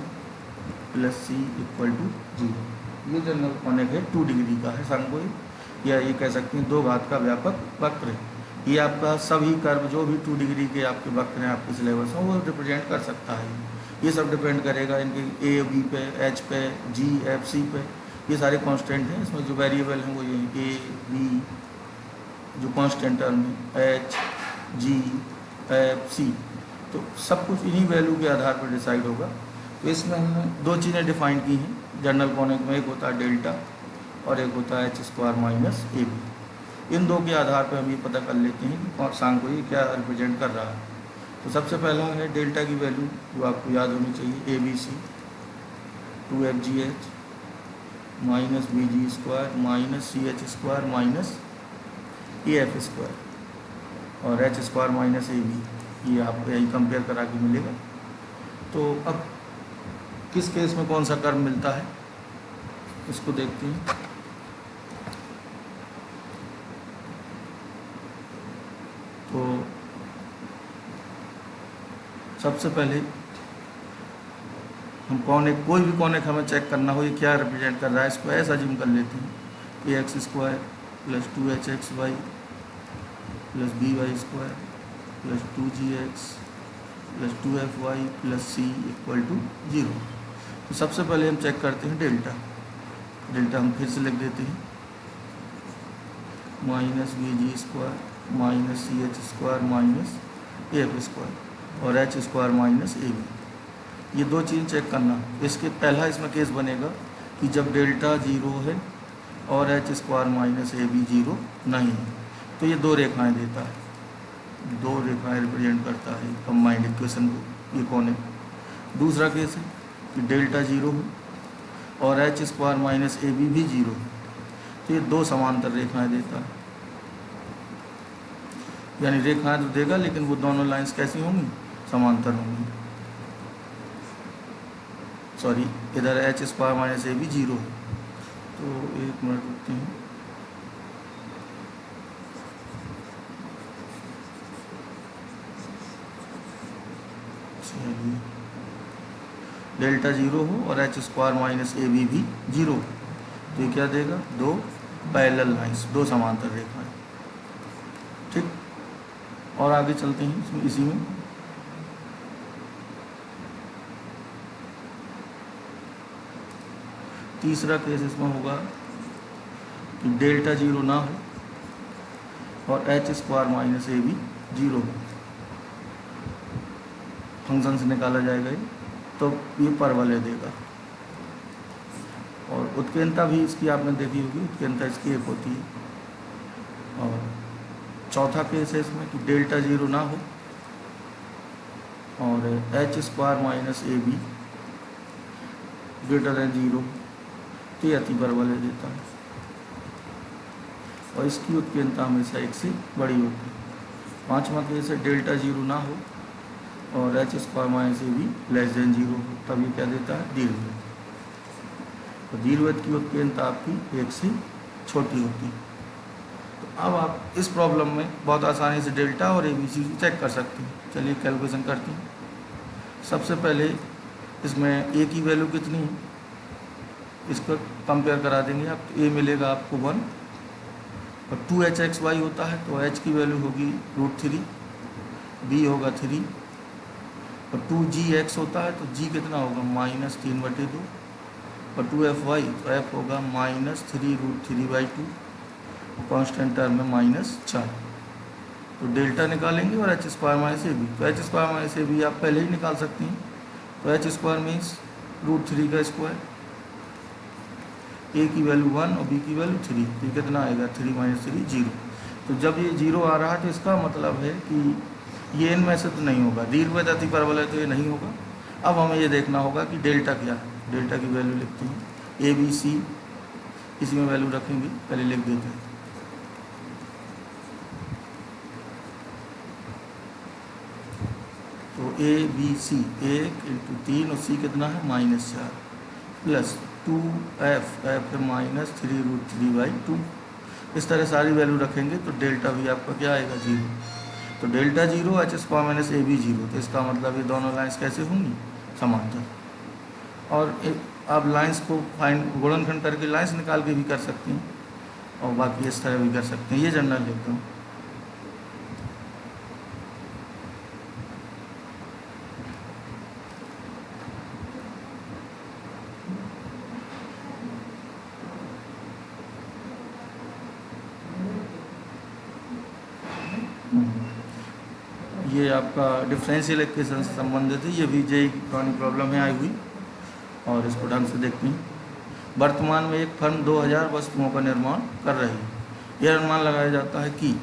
plus c equal to 0। ये जनरल कॉनिक है, 2 डिग्री का है सांको, या ये कह सकते हैं 2 घात का व्यापक वक्र है। ये आपका सभी कर्व जो भी 2 डिग्री के आपके वक्र हैं आपके सिलेबस में, वो रिप्रेजेंट कर सकता है। ये सब डिपेंड करेगा इनके ए बी पे, एच पे, जी एफ सी पे। ये सारे कांस्टेंट हैं, इसमें जो वेरिएबल हैं वो ये ए बी जो कांस्टेंट टर्म है, एच जी एफ सी, तो सब कुछ इन्हीं वैल्यू के आधार पर डिसाइड होगा। तो इसमें हमने 2 चीज़ें डिफाइन की हैं जनरल कॉनिक में, एक होता है डेल्टा और एक होता है H square minus A B. इन 2 के आधार पर हम ये पता कर लेते हैं कि सांको ये क्या रिप्रेजेंट कर रहा है। तो सबसे पहला है डेल्टा की वैल्यू जो आपको याद होनी चाहिए, A B C 2fgh minus B G square minus C H square minus A F square और H square minus A B, ये आपको यही कंपेयर करा के मिलेगा। तो अब किस केस में कौन सा कर्व मिलता है इसको देखते हैं। तो सबसे पहले हम कॉनिक, कोई भी कॉनिक हमें चेक करना हो ये क्या रिप्रेजेंट कर रहा है, इसको ऐसा जिम कर लेते हैं कि x square plus 2hxy plus by square plus 2gx plus 2fy plus c equal to 0। तो सबसे पहले हम चेक करते हैं डेल्टा। डेल्टा हम फिर से लिख देते हैं, minus B G square minus C H square minus A F square और H square minus A B. ये 2 चीज़ चेक करना। इसके पहला इसमें केस बनेगा कि जब डेल्टा 0 है और H square minus A B 0 नहीं है, तो ये 2 रेखाएं देता है, 2 रेखाएं रिप्रेजेंट करता है कंबाइंड इक्वेशन को, ये कौन है। दूसरा केस है कि डेल्टा 0 हो और H square minus A B भी 0 है, तो ये 2 समांतर रेखाएं देता है। यानी रेखाएं तो देगा लेकिन वो दोनों लाइंस कैसी होंगी, समांतर होंगी। सॉरी, इधर H square minus A B 0 है। तो 1 मिनट रुकते हैं। चलिए, डेल्टा 0 हो और H square minus A B भी 0, तो ये क्या देगा, 2 पैरेलल लाइंस, 2 समांतर रेखाएं। ठीक, और आगे चलते हैं इसमें, इसी में तीसरा केस इसमें होगा कि डेल्टा 0 ना हो और H square minus A B 0 हो। फंक्शन से निकाला जाएगा ये, तो ये परवलय देगा। और उत्केंद्रता भी इसकी आपने देखी होगी, उत्केंद्रता इसकी एक होती है। और चौथा केस है इसमें कि डेल्टा जीरो ना हो और H square minus A be greater than zero, तो ये अति परवलय देता है और इसकी उत्केंद्रता हमेशा एक से बड़ी होती है। पांचवा केस है डेल्टा जीरो ना हो और H square minus A be less than zero हो, तब ये क्या देता है, दीर्घवृत्त। तो दीर्घवृत्त की उत्केंद्रता आपकी एक से छोटी होती है। तो अब आप इस प्रॉब्लम में बहुत आसानी से डेल्टा और ए बी सी चेक कर सकते हैं। चलिए कैलकुलेशन करते हैं। सबसे पहले इसमें ए की वैल्यू कितनी है, इसको कंपेयर करा देंगे आप। तो ए मिलेगा आपको 1 और 2h(x,y) होता है तो h की वैल्यू होगी √3, b होगा 3 और 2g(x) होता है तो g कितना होगा -3/2 और 2f(y) तो f होगा -3√3/2, कांस्टेंट टर्म में -4। तो डेल्टा निकालेंगे और H square minus A B, तो H square minus A B आप पहले ही निकाल सकते हैं। तो एच स्क्वायर मीन्स √3 का स्क्वायर, ए की वैल्यू 1 और बी की वैल्यू 3, तो ये कितना आएगा 3 - 3 0। तो जब ये 0 आ रहा है तो इसका मतलब है कि ये इनमें से तो नहीं होगा, दीर्घवृत्त अति परवलय तो ये नहीं होगा। अब हमें ये देखना होगा कि डेल्टा क्या है। डेल्टा की वैल्यू लिखते हैं, ए बी सी इसी में वैल्यू रखेंगे, पहले लिख देते हैं। तो ए बी सी 1 × 3 और सी कितना है -4 प्लस 2f, f है -3√3/2। इस तरह सारी वैल्यू रखेंगे तो डेल्टा भी आपका क्या आएगा 0। तो delta 0, H square minus A B 0, तो इसका मतलब ये दोनों लाइंस कैसे होंगी, समांतर। और आप लाइंस को फाइंड गुणनखंड करके लाइंस निकाल के भी कर सकते हैं और बाकी इस तरह भी कर सकते हैं। ये जनरल लिखता हूँ। ये आपका डिफरेंशियल इक्वेशन से संबंधित है। ये भी जेईई की पुरानी प्रॉब्लम है आई हुई और इसको ढंग से देखते हैं। वर्तमान में एक फर्म 2000 वस्तुओं का निर्माण कर रही है। यह अनुमान लगाया जाता है कि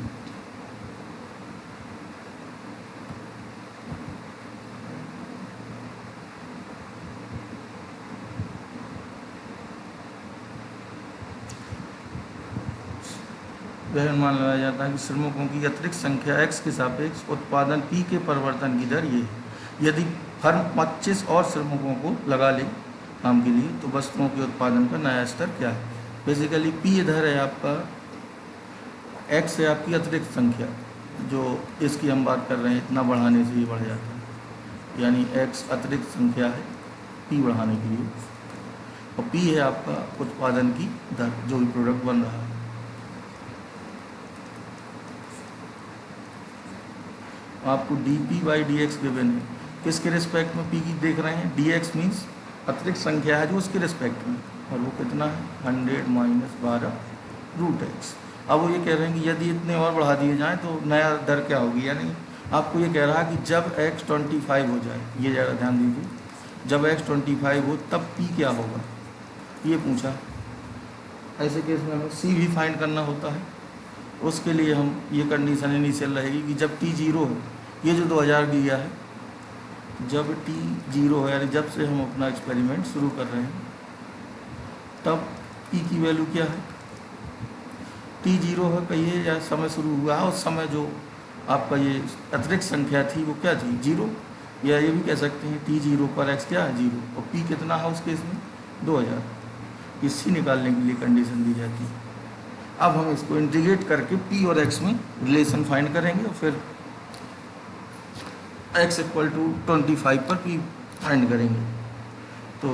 वह अनुमान लगाया जाता है कि श्रमिकों की अतिरिक्त संख्या x के सापेक्ष उत्पादन p के परिवर्तन की दर ये है। यदि फर्म 25 और श्रमिकों को लगा ले काम के लिए तो वस्तुओं के उत्पादन का नया स्तर क्या है। बेसिकली p इधर है आपका, x है आपकी अतिरिक्त संख्या, जो इसकी हम बात कर रहे हैं, इतना बढ़ाने से ये बढ़ जाता है, यानी x अतिरिक्त संख्या है p बढ़ाने के लिए, और p है आपका उत्पादन की दर, जो भी प्रोडक्ट बन रहा है। आपको dp/dx गिवन है, किसके रिस्पेक्ट में p की देख रहे हैं, dx मीन्स अतिरिक्त संख्या है जो उसके रिस्पेक्ट में, और वो कितना है 100 - 12√x। अब वो ये कह रहे हैं कि यदि इतने और बढ़ा दिए जाएं तो नया दर क्या होगी, यानी आपको ये कह रहा है कि जब x 25 हो जाए, ये ज़रा ध्यान दीजिए, जब x 25 हो तब p क्या होगा, ये पूछा। ऐसे केस में हमें c भी फाइंड करना होता है। उसके लिए हम ये कंडीशन इनिशियल रहेगी कि जब t 0 हो, ये जो 2000 दिया है, जब t 0 है यानी जब से हम अपना एक्सपेरिमेंट शुरू कर रहे हैं, तब p की वैल्यू क्या है, t 0 है कहिए या समय शुरू हुआ है उस समय जो आपका ये अतिरिक्त संख्या थी वो क्या थी 0, या ये भी कह सकते हैं t 0 पर x क्या है 0, और p कितना है उस केस में 2000। इसी निकालने के लिए कंडीशन दी जाती है। अब हम इसको इंटीग्रेट करके p और x में रिलेशन फाइंड करेंगे और फिर x = 25 पर p फाइंड करेंगे। तो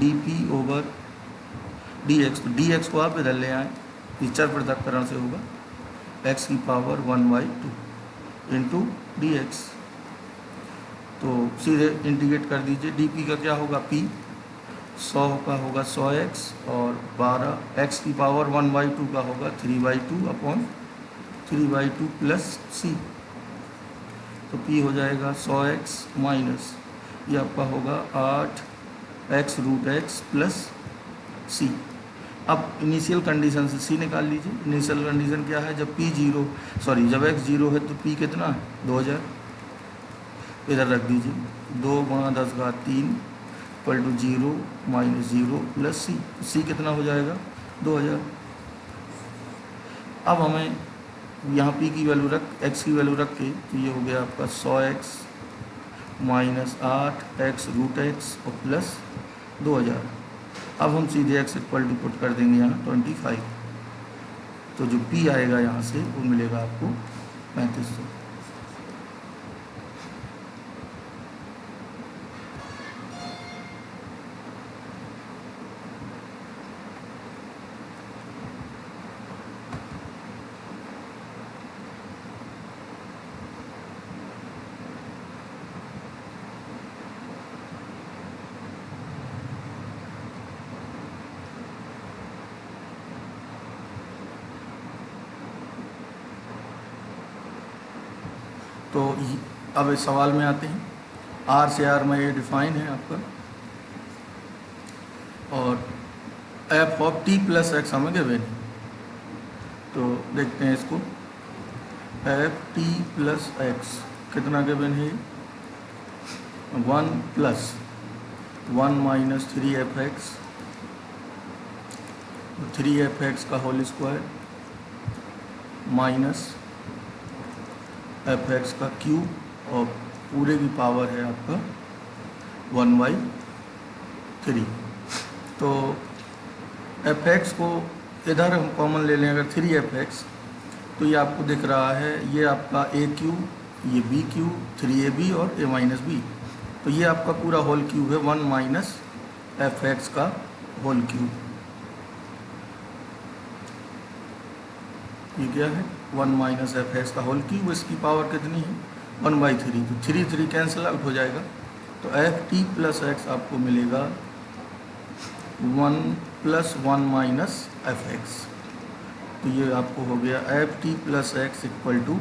dp/dx, तो dx को आप इधर ले आएँ, चर पृथक्करण से होगा x की पावर 1/2 इंटू dx। तो सीधे इंटीग्रेट कर दीजिए, dp का क्या होगा p 100 का होगा 100x और 12 x की पावर 1/2 का होगा 3/2 प्लस c। तो p हो जाएगा 100x - ये आपका होगा 8x√x प्लस सी। अब इनिशियल कंडीशन से सी निकाल लीजिए। इनिशियल कंडीशन क्या है, जब जब x 0 है तो p कितना है 2000, इधर रख दीजिए 2 × 10⁻³ इक्वल टू 0 - 0 प्लस सी। सी कितना हो जाएगा 2000। अब हमें यहाँ p की वैल्यू x की वैल्यू रख के, तो ये हो गया आपका 100x - 8x√x और प्लस 2000। अब हम सीधे x इक्वल टू पुट कर देंगे यहाँ 25, तो जो p आएगा यहाँ से वो मिलेगा आपको 3500। तो अब इस सवाल में आते हैं। R से R में ये डिफाइन है आपका, और f of t plus x हमें गिवन है। तो देखते हैं इसको, f t प्लस x कितना गिवन है, 1 प्लस 1 माइनस 3f(x), 3f(x) का होल स्क्वायर माइनस f(x) का क्यूब, और पूरे की पावर है आपका 1/3। तो f(x) को इधर हम कॉमन ले लें, अगर 3f(x), तो ये आपको दिख रहा है, ये आपका a क्यूब, ये b क्यूब, 3ab और a माइनस b। तो ये आपका पूरा होल क्यूब है 1 माइनस f(x) का होल क्यूब। ये क्या है 1 माइनस f(x) का होल क्यूब, इसकी पावर कितनी है 1/3, तो 3 कैंसिल आउट हो जाएगा। तो ft प्लस x आपको मिलेगा 1 प्लस 1 माइनस f(x). तो ये आपको हो गया ft plus x equal to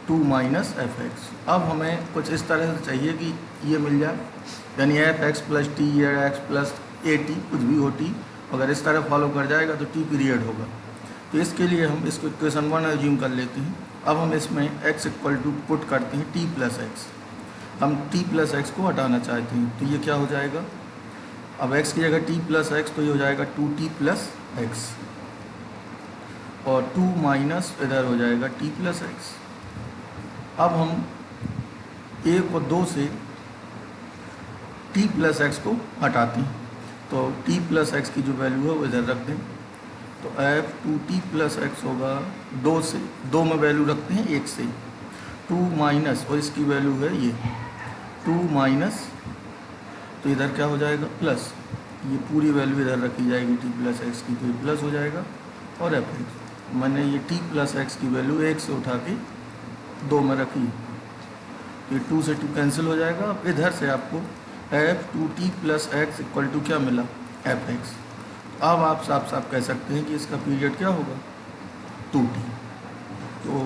2 minus f(x). अब हमें कुछ इस तरह से चाहिए कि ये मिल जाए, यानी f(x) प्लस t या x प्लस at, कुछ भी हो t, अगर इस तरह फॉलो कर जाएगा तो t पीरियड होगा। तो इसके लिए हम इसको इक्वेशन 1 एज्यूम कर लेते हैं। अब हम इसमें x इक्वल टू पुट करते हैं t प्लस x। हम t प्लस x को हटाना चाहते हैं, तो ये क्या हो जाएगा, अब x की जगह t प्लस x, तो ये हो जाएगा 2t प्लस x, और 2 माइनस इधर हो जाएगा t प्लस x। अब हम 1 और 2 से t प्लस x को हटाते हैं, तो t प्लस x की जो वैल्यू है वो इधर रख दें। तो f 2t प्लस x होगा 2 से, 2 में वैल्यू रखते हैं 1 से, 2 माइनस, और इसकी वैल्यू है ये 2 माइनस, तो इधर क्या हो जाएगा प्लस, ये पूरी वैल्यू इधर रखी जाएगी t प्लस x की, तो ये प्लस हो जाएगा। और f(x) मैंने ये t प्लस x की वैल्यू 1 से उठा के 2 में रखी, ये 2 से 2 कैंसिल हो जाएगा। अब इधर से आपको f 2t plus x equal to क्या मिला f(x). अब आप साफ साफ कह सकते हैं कि इसका पीरियड क्या होगा 2t। तो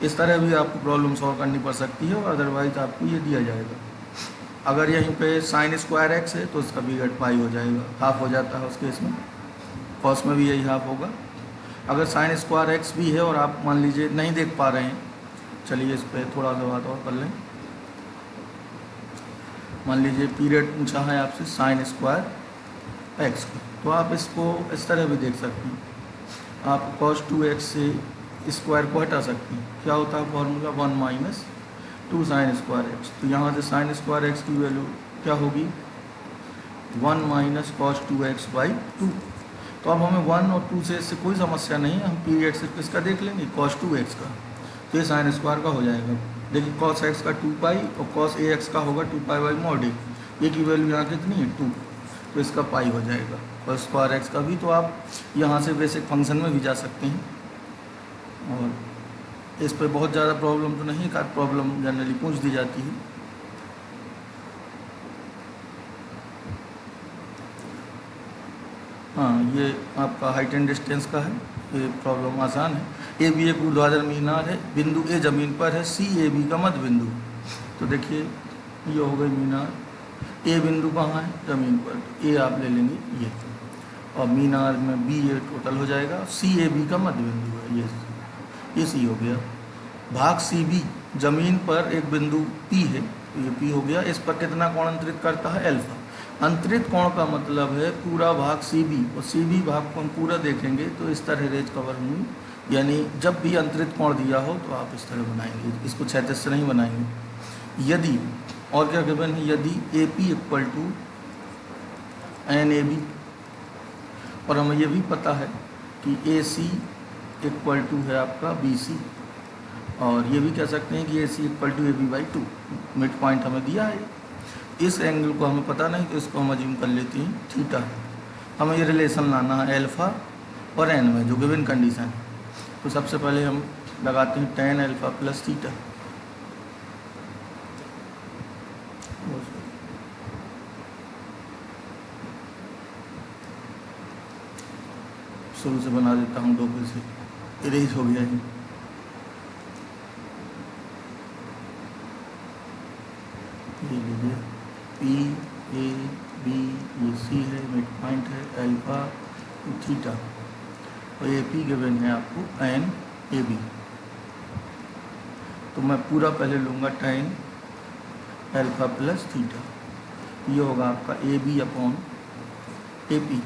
इस तरह भी आपको प्रॉब्लम सॉल्व करनी पड़ सकती है, और अदरवाइज आपको ये दिया जाएगा। अगर यहीं पे साइन स्क्वायर x है तो इसका पीरियड पाई हो जाएगा, हाफ हो जाता है उस केस में, कॉस में भी यही हाफ होगा। अगर साइन स्क्वायर x भी है और आप मान लीजिए नहीं देख पा रहे हैं, चलिए इस पर थोड़ा सा बात और कर लें। मान लीजिए पीरियड पूछा है आपसे साइन स्क्वायर x को, तो आप इसको इस तरह भी देख सकते हैं। आप cos 2x से स्क्वायर को हटा सकते हैं, क्या होता है formula 1 minus 2 sine square x। तो यहाँ से साइन स्क्वायर x की वैल्यू क्या होगी 1 माइनस cos 2x/2। तो अब हमें 1 और 2 से इससे कोई समस्या नहीं है, हम पीरियड सिर्फ इसका देख लेंगे cos 2x का, तो ये साइन स्क्वायर का हो जाएगा। देखिए cos x का 2π और cos ax का होगा 2π/mod a, ये की वैल्यू यहाँ कितनी है 2, तो इसका पाई हो जाएगा। और स्क्वायर x का भी, तो आप यहाँ से बेसिक फंक्शन में भी जा सकते हैं। और इस पर बहुत ज़्यादा प्रॉब्लम तो नहीं, एक प्रॉब्लम जनरली पूछ दी जाती है। हाँ, ये आपका हाइट एंड डिस्टेंस का है, ये प्रॉब्लम आसान है। ए बी एक ऊर्ध्वाधर मीनार है, बिंदु ए जमीन पर है, सी ए बी का मध्य बिंदु। तो देखिए ये हो गई मीनार, ए बिंदु कहाँ है? ज़मीन पर। तो ए आप ले लेंगे ये, और मीन आर में बी ये टोटल हो जाएगा। सी ए बी का मध्य बिंदु है ये सी हो गया। भाग सी बी जमीन पर एक बिंदु पी है, तो ये पी हो गया। इस पर कितना कोण अंतरित करता है? अल्फा। अंतरित कोण का मतलब है पूरा भाग सी बी, और सी बी भाग को हम पूरा देखेंगे तो इस तरह रेज कवर हुई, यानी जब भी अंतरित कोण दिया हो तो आप इस तरह बनाएंगे, इसको क्षैतिज से नहीं बनाएंगे। यदि और क्या गिवन है? यदि A P equal to N A B, और हमें ये भी पता है कि ए सी इक्वल टू है आपका बी सी, और ये भी कह सकते हैं कि A C equal to A B by two. Mid point हमें दिया है। इस एंगल को हमें पता नहीं तो इसको हम अज्यूम कर लेते हैं थीटा है। हमें ये रिलेशन लाना है अल्फ़ा और एन में, जो गिवन कंडीशन है। तो सबसे पहले हम लगाते हैं टेन अल्फ़ा प्लस थीटा। शुरू से बना देता हूँ, दो फिर से इरेज हो गया है। ये लीजिए पी ए बी, ये सी है, मिड पॉइंट है, अल्फ़ा थीटा, और ए पी गिवन है आपको एन ए बी। तो मैं पूरा पहले लूँगा टेन अल्फ़ा प्लस थीटा, ये होगा आपका A B upon A P,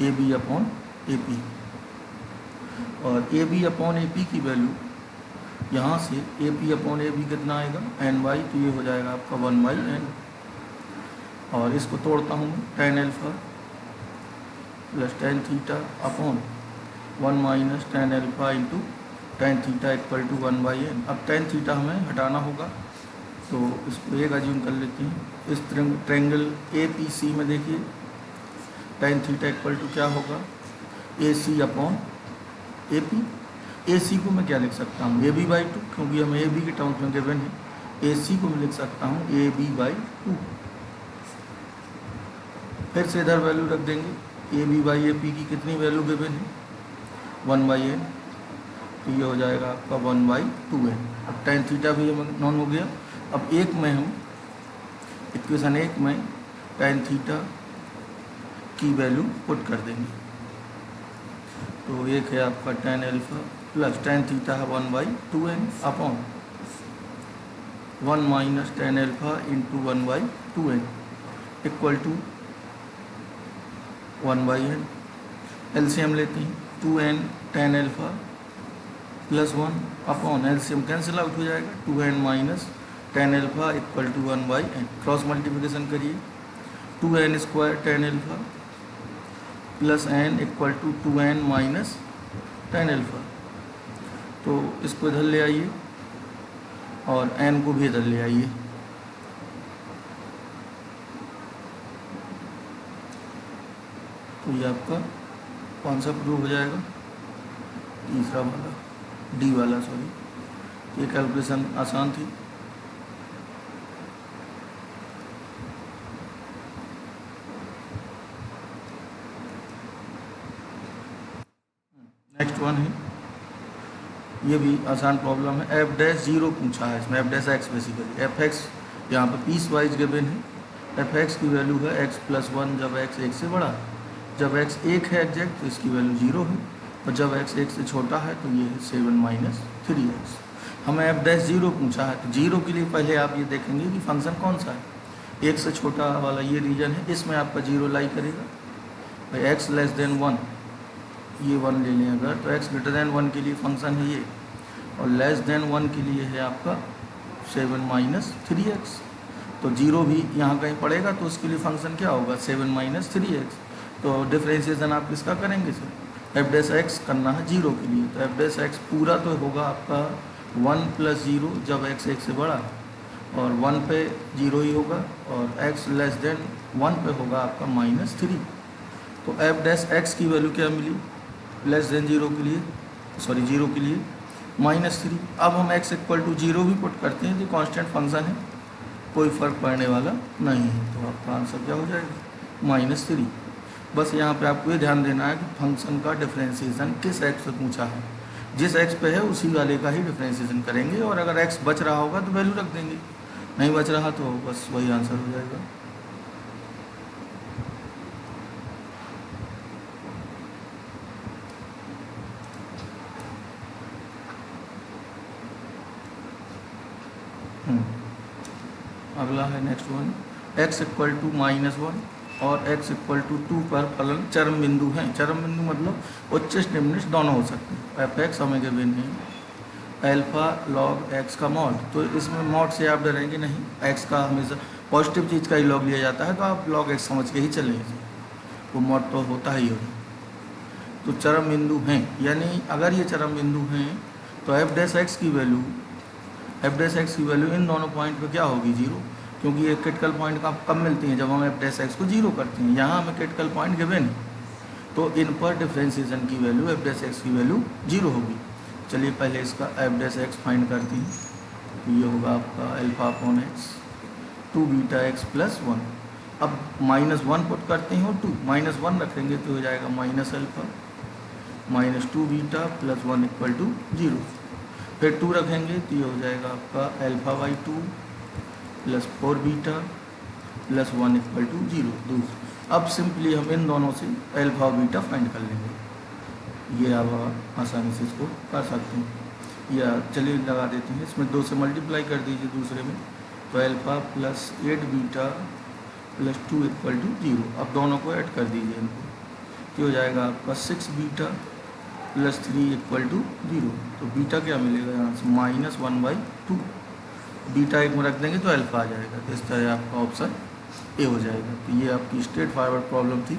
A B upon A P. और A B upon A P की वैल्यू यहाँ से A P upon A B कितना आएगा? एन बाई, तो ये हो जाएगा आपका 1/n। और इसको तोड़ता हूँ मैं, tan alpha plus tan theta upon 1 minus tan alpha into tan theta equal to 1/n। अब टेन थीटा हमें हटाना होगा, तो इसको एक अज्यूम कर लेते हैं। इस ट्रेंगल ए पी सी में देखिए टेन थीटा इक्वल टू क्या होगा? ए सी अपॉन ए पी। ए सी को मैं क्या लिख सकता हूँ? ए बी बाई टू, क्योंकि हमें ए बी के टर्म्स में गिवन है। ए सी को मैं लिख सकता हूँ ए बी बाई टू। फिर से इधर वैल्यू रख देंगे, A B by A P की कितनी वैल्यू गिवन है? 1/n, तो ये हो जाएगा आपका 1/2n। अब टेन थीटा भी नॉन हो गया। अब एक में हम इक्वेशन एक में टेन थीटा की वैल्यू पुट कर देंगे। तो एक है आपका tan alpha plus tan theta है 1/2n upon 1 minus tan alpha into 1/2n equal to 1/n। LCM लेते हैं, 2n tan alpha plus 1 upon, LCM cancel out हो जाएगा, 2n minus tan alpha equal to 1/n। Cross multiplication करिए, 2n square tan alpha plus n equal to 2n minus tan alpha. तो इसको इधर ले आइए और n को भी इधर ले आइए। तो ये आपका कौन सा प्रूव हो जाएगा? तीसरा वाला, डी वाला, सॉरी। ये कैलकुलेशन आसान थी। नेक्स्ट वन है, ये भी आसान प्रॉब्लम है। एफ डैश जीरो पूछा है इसमें, F dash x basically. F x यहाँ पर पीस वाइज गिवन है। एफ एक्स की वैल्यू है एक्स प्लस वन जब एक्स एक से बड़ा है। जब एक्स एक है एग्जैक्ट तो इसकी वैल्यू जीरो है, और जब एक्स एक से छोटा है तो ये है 7 माइनस 3x। हमें एफ डैश जीरो पूछा है, तो जीरो के लिए पहले आप ये देखेंगे कि फंक्शन कौन सा है। एक से छोटा वाला ये रीजन है, इसमें आपका जीरो लाई करेगा। भाई एक्स लेस देन 1, ये 1 ले लें अगर, तो x ग्रेटर देन 1 के लिए फंक्शन है ये, और लेस देन 1 के लिए है आपका 7 माइनस 3x। तो जीरो भी यहाँ कहीं पड़ेगा तो उसके लिए फंक्शन क्या होगा? 7 माइनस 3x। तो डिफ्रेंशिएशन आप किसका करेंगे सर? एफ डैश एक्स करना है जीरो के लिए। तो एफ डैश एक्स पूरा तो होगा आपका 1 प्लस जीरो जब एक्स एक से बड़ा, और 1 पे जीरो ही होगा, और एक्स लेस देन 1 पे होगा आपका माइनस 3। तो एफ डैश एक्स की वैल्यू क्या मिली? लेस देन जीरो के लिए, सॉरी जीरो के लिए -3। अब हम x इक्वल टू जीरो भी पुट करते हैं, जो कांस्टेंट फंक्शन है, कोई फ़र्क पड़ने वाला नहीं है। तो आपका आंसर क्या हो जाएगा? -3। बस यहाँ पे आपको ये ध्यान देना है कि फंक्शन का डिफ्रेंशिएशन किस x से पूछा है। जिस x पे है उसी वाले का ही डिफ्रेंशिएशन करेंगे, और अगर x बच रहा होगा तो वैल्यू रख देंगे। नहीं बच रहा तो बस वही आंसर हो जाएगा। अगला है next one, x equal to -1 और x इक्वल टू 2 पर फलन चरम बिंदु हैं। चरम बिंदु मतलब उच्च निम्न दोनों हो सकते हैं। एफ एक्स हमें गिवन है अल्फा लॉग x का मॉड, तो इसमें मॉड से आप डरेंगे नहीं, x का हमेशा पॉजिटिव चीज़ का ही लॉग लिया जाता है, तो आप लॉग x समझ के ही चलेंगे, वो मॉड तो होता ही होगा। तो चरम बिंदु हैं, यानी अगर ये चरम बिंदु हैं तो एफ डैश एक्स की वैल्यू इन दोनों पॉइंट पे क्या होगी, 0, क्योंकि ये क्रिटिकल पॉइंट कब मिलती हैं, जब हम एफ डैश एक्स को 0 करते हैं। यहाँ हमें क्रिटिकल पॉइंट गिवन है, तो इन पर डिफ्रेंशिएशन की वैल्यू एफ डैश एक्स की वैल्यू 0 होगी। चलिए पहले इसका एफ डैश एक्स फाइंड करते हैं, तो ये होगा आपका alpha upon x 2 beta x plus 1। अब -1 पुट करते हैं और 2 -1 रखेंगे तो हो जाएगा minus alpha -2 beta plus 1 equal to 0। फिर 2 रखेंगे तो ये हो जाएगा आपका alpha by 2 plus 4 beta plus 1 equal to 0। अब सिंपली हम इन दोनों से अल्फा और बीटा फाइंड कर लेंगे, ये आप आसानी से इसको कर सकते हैं। या चलिए लगा देते हैं, इसमें 2 से मल्टीप्लाई कर दीजिए दूसरे में, तो alpha plus 8 beta plus 2 equal to 0। अब दोनों को ऐड कर दीजिए इनको, तो हो जाएगा आपका 6 बीटा प्लस 3 इक्वल टू 0। तो बीटा क्या मिलेगा यहाँ से -1/2, बीटा एक में रख देंगे तो अल्फा आ जाएगा। तो इस तरह आपका ऑप्शन ए हो जाएगा। तो ये आपकी स्ट्रेट फॉरवर्ड प्रॉब्लम थी।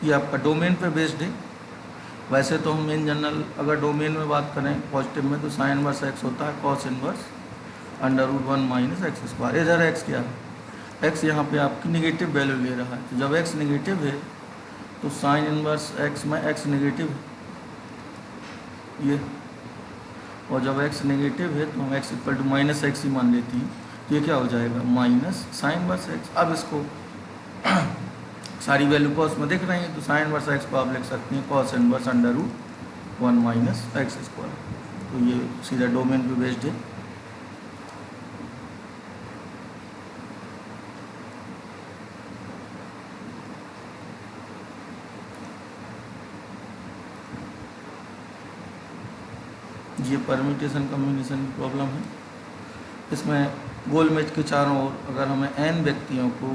ये आपका डोमेन पे बेस्ड है। वैसे तो हम इन जनरल अगर डोमेन में बात करें पॉजिटिव में, तो साइन इनवर्स एक्स होता है cos inverse √1 minus x square. इधर एक्स क्या है, एक्स यहाँ पे आपकी निगेटिव वैल्यू ले रहा है, तो जब एक्स निगेटिव है तो साइन इनवर्स एक्स में एक्स निगेटिव है ये, और जब एक्स नेगेटिव है तो हम X equal to minus X ही मान लेती हैं, तो ये क्या हो जाएगा माइनस साइन इनवर्स एक्स। अब इसको सारी वैल्यू कॉस में दिख रही हैं, तो साइन इनवर्स एक्स को आप लिख सकते हैं cos inverse √1 minus x square. तो ये सीधा डोमेन पे बेस्ड है। ये परम्यूटेशन कम्बिनेशन की प्रॉब्लम है। इसमें गोल मेज के चारों ओर अगर हमें n व्यक्तियों को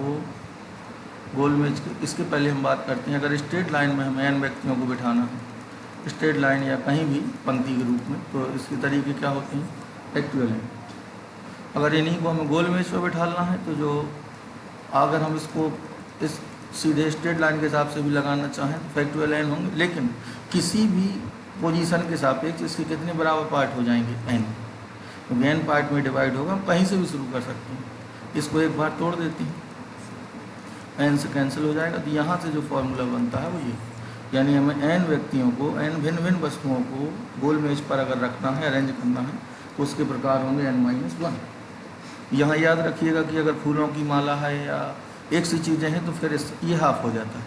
गोल मेज के, इसके पहले हम बात करते हैं, अगर स्ट्रेट लाइन में हमें n व्यक्तियों को बिठाना है, स्ट्रेट लाइन या कहीं भी पंक्ति के रूप में, तो इसके तरीके क्या होते हैं, फैक्टोरियल है। अगर इन्हीं को हमें गोल मेज पर बिठाना है तो जो अगर हम इसको इस सीधे स्ट्रेट लाइन के हिसाब से भी लगाना चाहें तो फैक्टोरियल n होंगे, लेकिन किसी भी पोजीशन के सापेक्ष इसके कितने बराबर पार्ट हो जाएंगे, n, तो n पार्ट में डिवाइड होगा। हम कहीं से भी शुरू कर सकते हैं, इसको एक बार तोड़ देते हैं, n से कैंसिल हो जाएगा। तो यहाँ से जो फॉर्मूला बनता है वो ये, यानी हमें n व्यक्तियों को, n भिन्न भिन्न वस्तुओं को गोल मेज पर अगर रखना है, अरेंज करना है, तो उसके प्रकार होंगे n-1। यहाँ याद रखिएगा कि अगर फूलों की माला है या एक सी चीज़ें हैं तो फिर ये हाफ हो जाता है,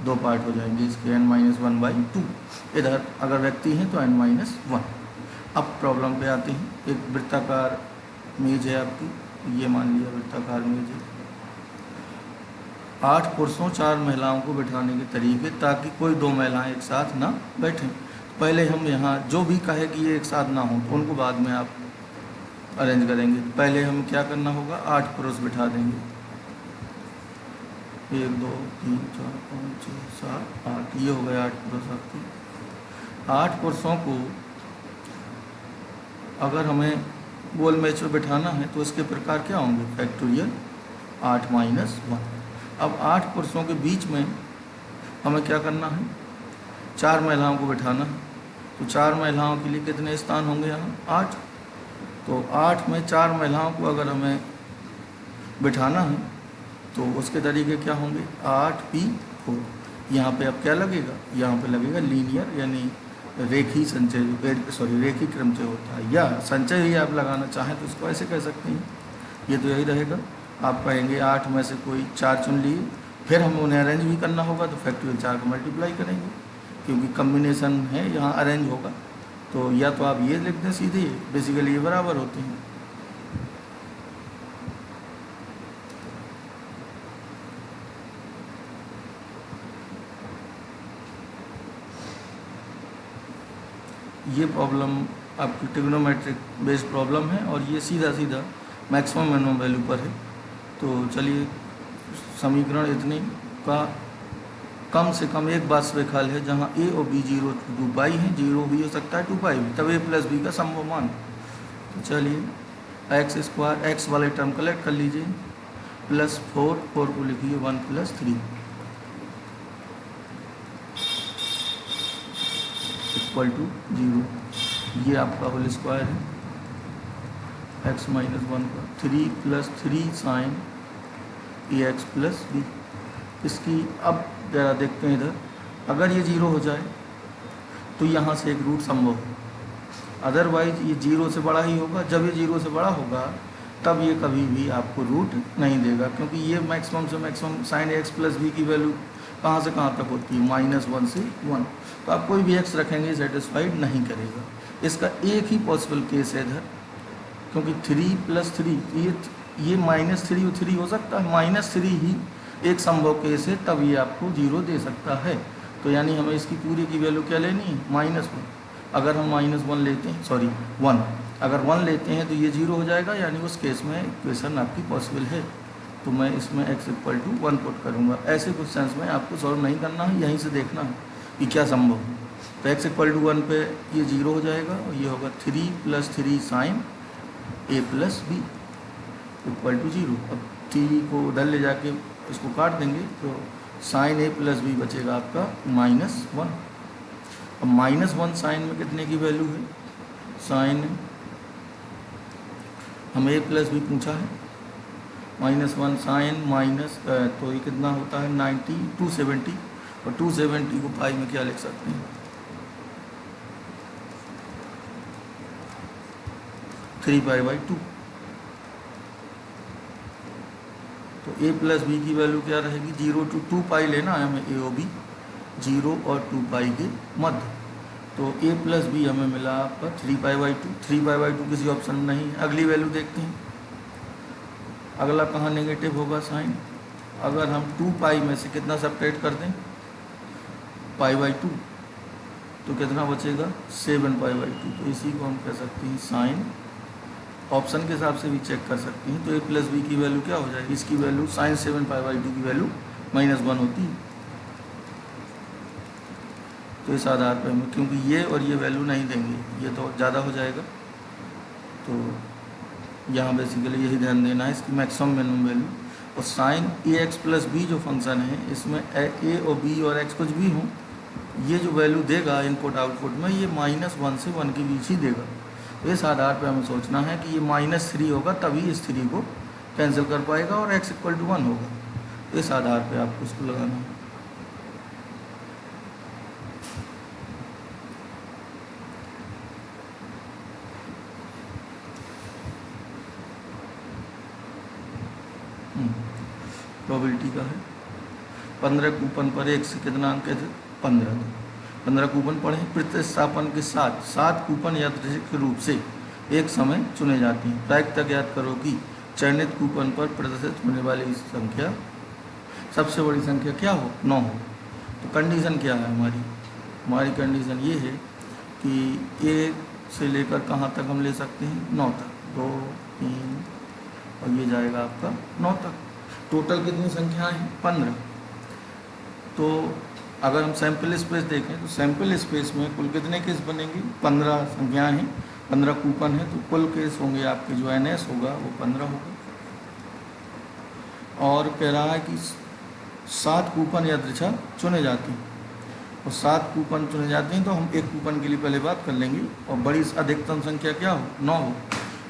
2 पार्ट हो जाएंगे इसके, n-1/2। इधर अगर व्यक्ति हैं तो n-1। अब प्रॉब्लम पे आते हैं। एक वृत्ताकार मेज है आपकी, ये मान लिया वृत्ताकार मेज है, 8 पुरुषों 4 महिलाओं को बिठाने के तरीके, ताकि कोई 2 महिलाएं एक साथ ना बैठें। पहले हम यहाँ जो भी कहे कि ये एक साथ ना हो तो उनको बाद में आप अरेंज करेंगे। पहले हम क्या करना होगा, 8 पुरुष बिठा देंगे, 1 2 3 4 5 6 7 8, ये हो गए 8 पुरुष आपके। 8 पुरुषों को अगर हमें गोल मेज पर बिठाना है तो इसके प्रकार क्या होंगे, फैक्टोरियल 8-1। अब 8 पुरुषों के बीच में हमें क्या करना है, 4 महिलाओं को बिठाना है, तो 4 महिलाओं के लिए कितने स्थान होंगे यहाँ, 8। तो 8 में 4 महिलाओं को अगर हमें बिठाना है तो उसके तरीके क्या होंगे, 8p4। यहाँ पे अब क्या लगेगा, यहाँ पे लगेगा लीनियर, यानी रेखी संचय, रेखी क्रम से होता है, या संचय ही आप लगाना चाहें तो इसको ऐसे कह सकते हैं। ये तो यही रहेगा आप कहेंगे 8 में से कोई 4 चुन लिए, फिर हमें उन्हें अरेंज भी करना होगा तो फैक्टोरियल 4 को मल्टीप्लाई करेंगे, क्योंकि कम्बिनेशन है यहाँ अरेंज होगा। तो या तो आप ये लिख दें सीधे, बेसिकली ये बराबर होते हैं। ये प्रॉब्लम आपकी ट्रिग्नोमेट्रिक बेस्ड प्रॉब्लम है और ये सीधा सीधा मैक्सिमम मिनिमम वैल्यू पर है। तो चलिए, समीकरण इतने का कम से कम एक वास्तविक हल है जहाँ a और b 0 to 2 पाई है, 0 भी हो सकता है 2 पाई भी, तब a प्लस बी का संभव मान। तो चलिए एक्स स्क्वायर, एक्स वाले टर्म कलेक्ट कर लीजिए, प्लस 4 को लिखिए 1 + 3 = 0। ये आपका होल स्क्वायर है, x - 1 का 3 + 3 sin ax + b। इसकी अब ज़रा देखते हैं इधर, अगर ये 0 हो जाए तो यहाँ से एक रूट संभव है, अदरवाइज ये 0 से बड़ा ही होगा। जब ये 0 से बड़ा होगा तब ये कभी भी आपको रूट नहीं देगा, क्योंकि ये मैक्सिमम से मैक्सिमम sin ax + b की वैल्यू कहाँ से कहाँ तक होती है, -1 से 1। तो आप कोई भी x रखेंगे सेटिस्फाइड नहीं करेगा। इसका एक ही पॉसिबल केस है इधर, क्योंकि 3 + 3 ये -3 और 3 हो सकता है, -3 ही एक संभव केस है, तब ये आपको 0 दे सकता है। तो यानी हमें इसकी पूरी की वैल्यू क्या लेनी है, -1। अगर हम -1 लेते हैं, सॉरी 1, अगर 1 लेते हैं तो ये 0 हो जाएगा, यानी उस केस में इक्वेशन आपकी पॉसिबल है। तो मैं इसमें x = 1 पुट करूँगा। ऐसे क्वेश्चंस में आपको सॉल्व नहीं करना है, यहीं से देखना है कि क्या संभव है। तो x = 1 पे ये 0 हो जाएगा और ये होगा 3 + 3 sin a + b = 0। अब 3 को उधर ले जाके इसको काट देंगे तो sin a + b बचेगा आपका -1। अब -1 साइन में कितने की वैल्यू है, साइन हमें a + b पूछा है, -1 साइन माइनस, तो ये कितना होता है 90, 270, और 270 को पाई में क्या लिख सकते हैं, 3π/2। तो a + b की वैल्यू क्या रहेगी, 0 to 2 पाई लेना है हमें, a और b 0 और 2 पाई के मध्य। तो a + b हमें मिला आपका 3π/2। 3π/2 किसी ऑप्शन में नहीं है। अगली वैल्यू देखते हैं, अगला कहाँ नेगेटिव होगा साइन। अगर हम 2 पाई में से कितना सब्ट्रैक्ट कर दें, π/2, तो कितना बचेगा 7π/2। तो इसी को हम कह सकते हैं साइन, ऑप्शन के हिसाब से भी चेक कर सकते हैं। तो a + b की वैल्यू क्या हो जाएगी, इसकी वैल्यू sin 7π/2 की वैल्यू -1 होती है। तो इस आधार पर हमें, क्योंकि ये और ये वैल्यू नहीं देंगे, ये तो ज़्यादा हो जाएगा, तो यहाँ बेसिकली यही ध्यान देना है, इसकी मैक्सिमम मिनिमम वैल्यू। और sin ax + b जो फंक्शन है, इसमें a और b और x कुछ भी हों, ये जो वैल्यू देगा इनपुट आउटपुट में, ये -1 से 1 के बीच ही देगा। तो इस आधार पर हमें सोचना है कि ये -3 होगा, तभी इस 3 को कैंसिल कर पाएगा और x = 1 होगा। तो इस आधार पर आपको इसको लगाना है। प्रोबेबिलिटी का है 15 कूपन पर 1 से कितना अंक थे, 15 कूपन पढ़े। प्रतिस्थापन के साथ 7 कूपन यादृच्छिक रूप से एक समय चुने जाते हैं। प्रायिकता ज्ञात करो कि चयनित कूपन पर प्रदर्शित होने वाली संख्या, सबसे बड़ी संख्या क्या हो, 9 हो। तो कंडीशन क्या है हमारी कंडीशन ये है कि ए से लेकर कहाँ तक हम ले सकते हैं, 9 तक, 2 3 और ये जाएगा आपका 9 तक। टोटल कितनी संख्याएं हैं, 15। तो अगर हम सैम्पल स्पेस देखें तो सैम्पल स्पेस में कुल कितने केस बनेंगे, 15 संख्याएं हैं, 15 कूपन है, तो कुल केस होंगे आपके जो NS होगा वो 15 होगा। और कह रहा है कि 7 कूपन यादृच्छा चुने जाते हैं, और 7 कूपन चुने जाते हैं तो हम एक कूपन के लिए पहले बात कर लेंगे, और बड़ी अधिकतम संख्या क्या हो, 9 हो।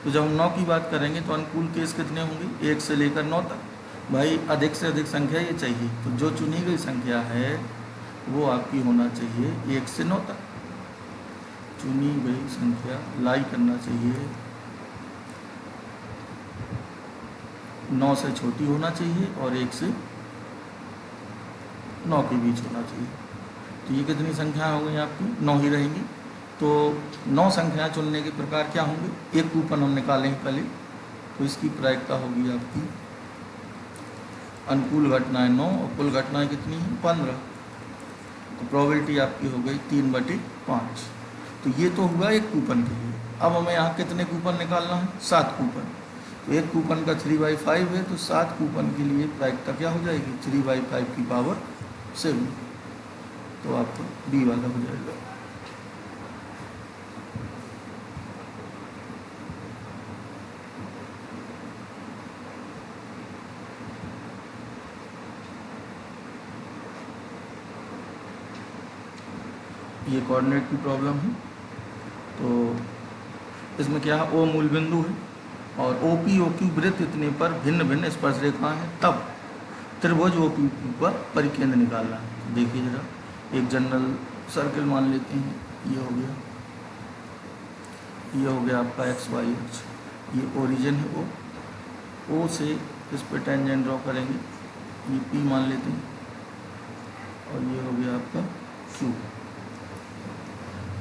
तो जब हम 9 की बात करेंगे तो अनुकूल केस कितने होंगे, 1 से लेकर 9 तक। भाई अधिक से अधिक संख्या ये चाहिए, तो जो चुनी गई संख्या है वो आपकी होना चाहिए 1 से 9 तक। चुनी गई संख्या लाई करना चाहिए 9 से छोटी होना चाहिए और 1 से 9 के बीच होना चाहिए। तो ये कितनी संख्याएं हो गई आपकी? 9 ही रहेंगी। तो 9 संख्याएं चुनने के प्रकार क्या होंगे? एक कूपन हम निकालेंगे पहले, तो इसकी प्रायिकता होगी आपकी, अनुकूल घटनाएं 9 और कुल घटनाएं कितनी हैं? 15। तो प्रोबेबिलिटी आपकी हो गई 3/5। तो ये तो हुआ एक कूपन के लिए। अब हमें यहाँ कितने कूपन निकालना है? 7 कूपन। तो एक कूपन का 3/5 है, तो 7 कूपन के लिए प्रायिकता क्या हो जाएगी? 3/5 की पावर 7। तो आपका बी वाला हो जाएगा। ये कोऑर्डिनेट की प्रॉब्लम है। तो इसमें क्या है? ओ मूल बिंदु है और ओ पी ओ क्यू वृत्त इतने पर भिन्न भिन्न स्पर्श रेखाएं हैं, तब त्रिभुज ओ पी क्यू पर परिकेंद्र निकालना है। देखिए जरा, एक जनरल सर्किल मान लेते हैं। ये हो गया, ये हो गया आपका एक्स वाई अक्ष। ये ओरिजिन है ओ से इस पर टेंजेंट ड्रॉ करेंगे, ये पी मान लेते हैं, और ये हो गया आपका क्यू,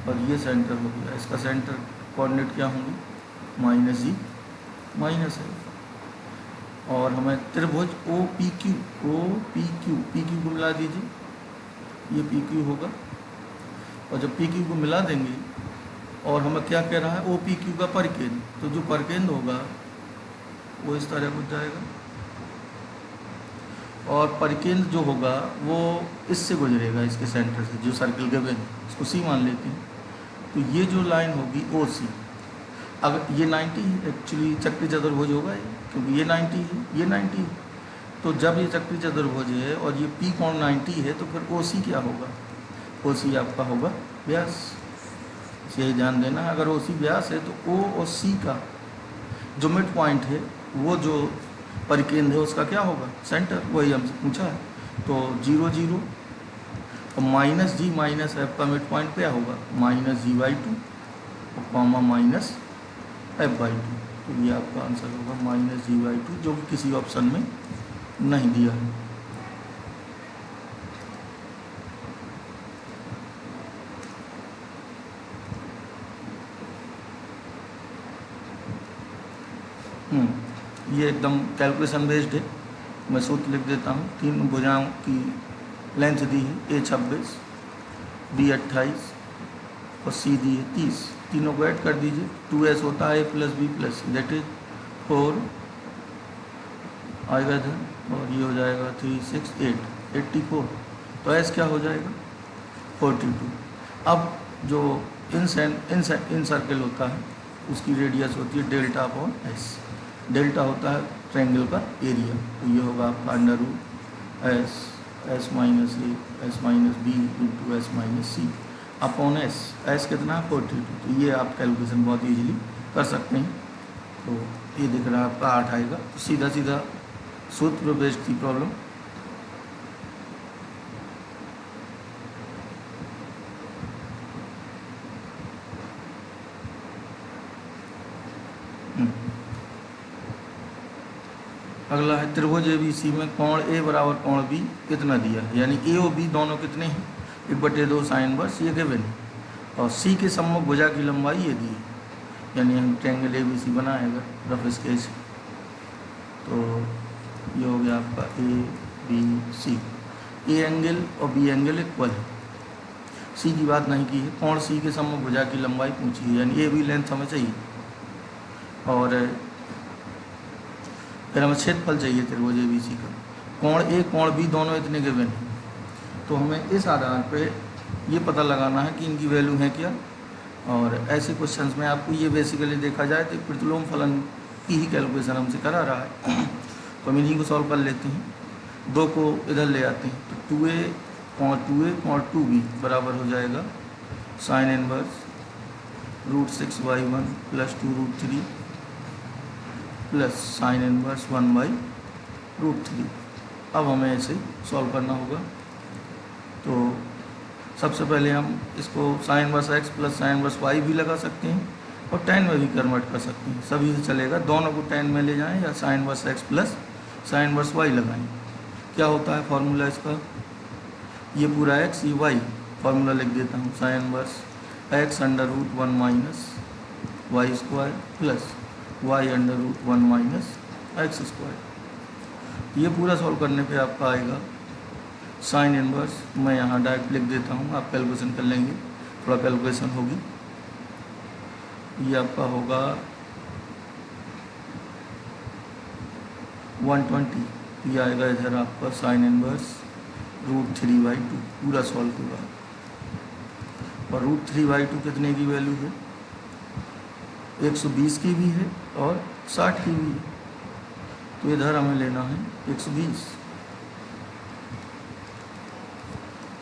और ये सेंटर हो गया। इसका सेंटर कोऑर्डिनेट क्या होंगे? -g -है। और हमें त्रिभुज ओ पी क्यू को मिला दीजिए, ये पी क्यू होगा। और जब पी क्यू को मिला देंगे, और हमें क्या कह रहा है? ओ पी क्यू का परिकेंद्र, तो जो परिकेंद्र होगा वो इस तरह हो जाएगा, और परिकेंद्र जो होगा वो इससे गुजरेगा, इसके सेंटर से, जो सर्किल गिवन है इसको सी मान लेते हैं। तो ये जो लाइन होगी ओ सी, अगर ये 90 है, एक्चुअली चक्री चतुर्भुज होगा ये, क्योंकि ये 90 है, ये 90 है। तो जब ये चक्री चतुर्भुज है और ये पी कोण 90 है, तो फिर ओ सी क्या होगा? ओ सी आपका होगा व्यास। यही ध्यान देना है, अगर ओ सी व्यास है तो ओ और सी का जो मिड पॉइंट है, वो जो परिकेंद्र है उसका क्या होगा? सेंटर। वही हमसे पूछा है। तो 0 0 और -g -f का मिड पॉइंट क्या होगा? -g/2 और कॉमा -f/2। तो ये आपका आंसर होगा -g/2, जो कि किसी ऑप्शन में नहीं दिया है। ये एकदम कैलकुलेशन बेस्ड है। मैं सूत्र लिख देता हूँ। 3 भुजाओं की लेंथ दी है, A 26, B 28 और C दी है 30। तीनों को ऐड कर दीजिए, 2s होता है A + B + दैट इज 4 आएगा इधर, और ये हो जाएगा 3 6 8 84। तो s क्या हो जाएगा? 42। अब जो इन सर्कल होता है उसकी रेडियस होती है डेल्टा अपॉन s। डेल्टा होता है ट्रायंगल का एरिया। तो ये होगा आपका √s s - a s - b × s - c upon s कितना है? 42। तो ये आप कैलकुलेशन बहुत इजीली कर सकते हैं। तो ये दिख रहा है आपका 8 आएगा। तो सीधा सीधा सूत्र बेस्ड थी प्रॉब्लम। अगला है त्रिभुज ABC में कोण A बराबर कोण B कितना दिया है, यानी A और B दोनों कितने हैं? 1/2 साइन वर्स, ये गिवन है। और C के सम्मुख भुजा की लंबाई ये दी है, यानी हम ट्रायंगल ABC बनाएगा रफ स्केच। तो ये हो गया आपका ABC। A एंगल और B एंगल इक्वल है। C की बात नहीं की है, कोण C के सम्मुख भुजा की लंबाई पूछी है, यानी AB लेंथ हमें चाहिए। और फिर हमें क्षेत्रफल चाहिए त्रिभुज ABC का। कोण A कोण B दोनों इतने गिवन हैं। तो हमें इस आधार पे ये पता लगाना है कि इनकी वैल्यू है क्या। और ऐसे क्वेश्चंस में आपको ये बेसिकली देखा जाए तो प्रतिलोम फलन की ही कैलकुलेशन हमसे करा रहा है। तो हम इन्हीं को सॉल्व कर लेते हैं। 2 को इधर ले आते हैं, तो 2a कोण 2b बराबर हो जाएगा sine inverse √6/1 + 2√3 plus sine inverse 1/√3। अब हमें इसे सॉल्व करना होगा। तो सबसे पहले हम इसको sine inverse x + sine inverse y भी लगा सकते हैं, और टेन में भी कन्वर्ट कर सकते हैं, सभी से चलेगा। दोनों को टेन में ले जाएं या sine inverse x plus sine inverse y लगाएं। क्या होता है फॉर्मूला इसका, ये पूरा एक्स ये वाई, फॉर्मूला लिख देता हूँ, sine inverse x under root one minus y square plus y under root one minus x square. ये पूरा सॉल्व करने पे आपका आएगा साइन इनवर्स, मैं यहाँ डायरेक्ट लिख देता हूँ, आप कैलकुलेशन कर लेंगे, थोड़ा कैलकुलेशन होगी। ये आपका होगा 120, ये आएगा इधर आपका साइन इनवर्स √3/2 पूरा सॉल्व के बाद। और √3/2 कितने की वैल्यू है, 120 की भी है और 60 की भी है, तो इधर हमें लेना है 120।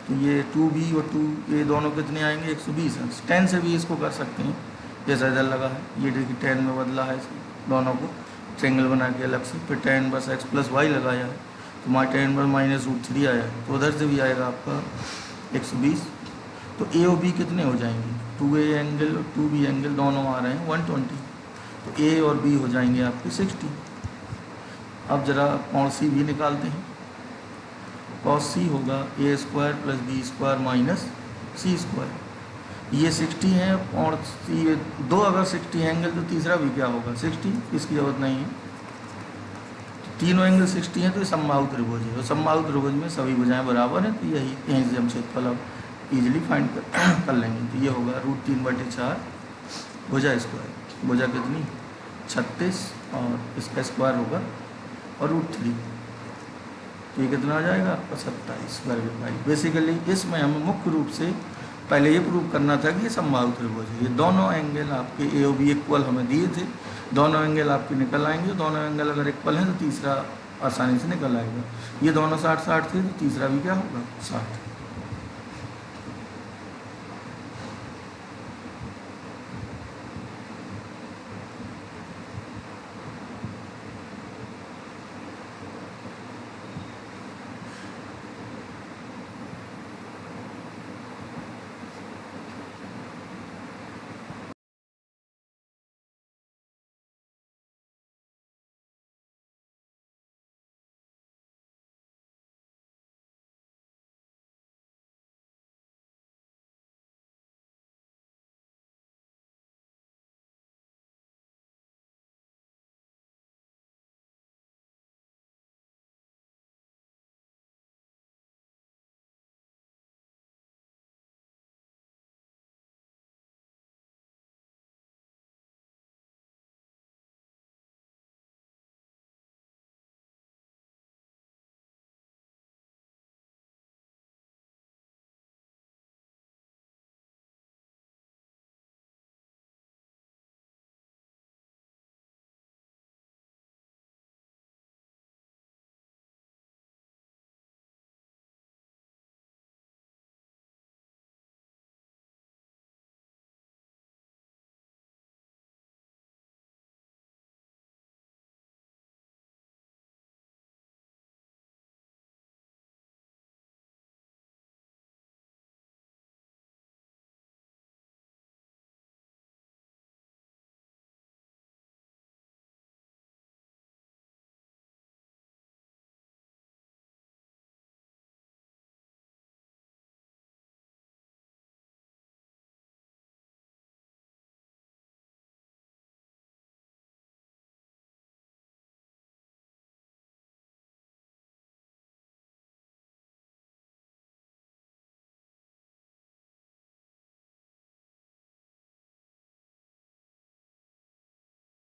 तो ये 2b और 2 ये दोनों कितने आएंगे, 120 है। 10 से भी इसको कर सकते हैं जैसा इधर लगा है, ये देखिए 10 में बदला है इसको, दोनों को ट्रेंगल बना के अलग से, फिर tan बस x प्लस वाई लगाया है तो हमारा tan बस माइनस √3 आया है, तो उधर से भी आएगा आपका 120। तो a और b कितने हो जाएंगे, 2a एंगल और 2b एंगल दोनों आ रहे हैं 120, तो a और b हो जाएंगे आपके 60। अब ज़रा कौन सी भी निकालते हैं, cos c होगा a square plus b square minus c square. ये 60 है और ये दो अगर 60 एंगल तो तीसरा भी क्या होगा 60, इसकी ज़रूरत नहीं है। तो तीनों एंगल 60 हैं तो ये समबाहु त्रिभुज है, और समबाहु त्रिभुज में सभी भुजाएं बराबर हैं, तो यहीं से हम क्षेत्रफल अब ईजिली फाइंड कर लेंगे। तो ये होगा √3/4 भुजा स्क्वायर, भुजा कितनी 36 और इसका स्क्वायर होगा और √3, तो ये कितना आ जाएगा आपका 27 वर्ग पाई। बेसिकली इसमें हमें मुख्य रूप से पहले ये प्रूव करना था कि ये समबाहु त्रिभुज है, ये दोनों एंगल आपके ए और बी इक्वल हमें दिए थे, दोनों एंगल आपके निकल आएंगे, दोनों एंगल अगर इक्वल हैं तो तीसरा आसानी से निकल आएगा। ये दोनों 60-60 थे तो तीसरा भी क्या होगा 60।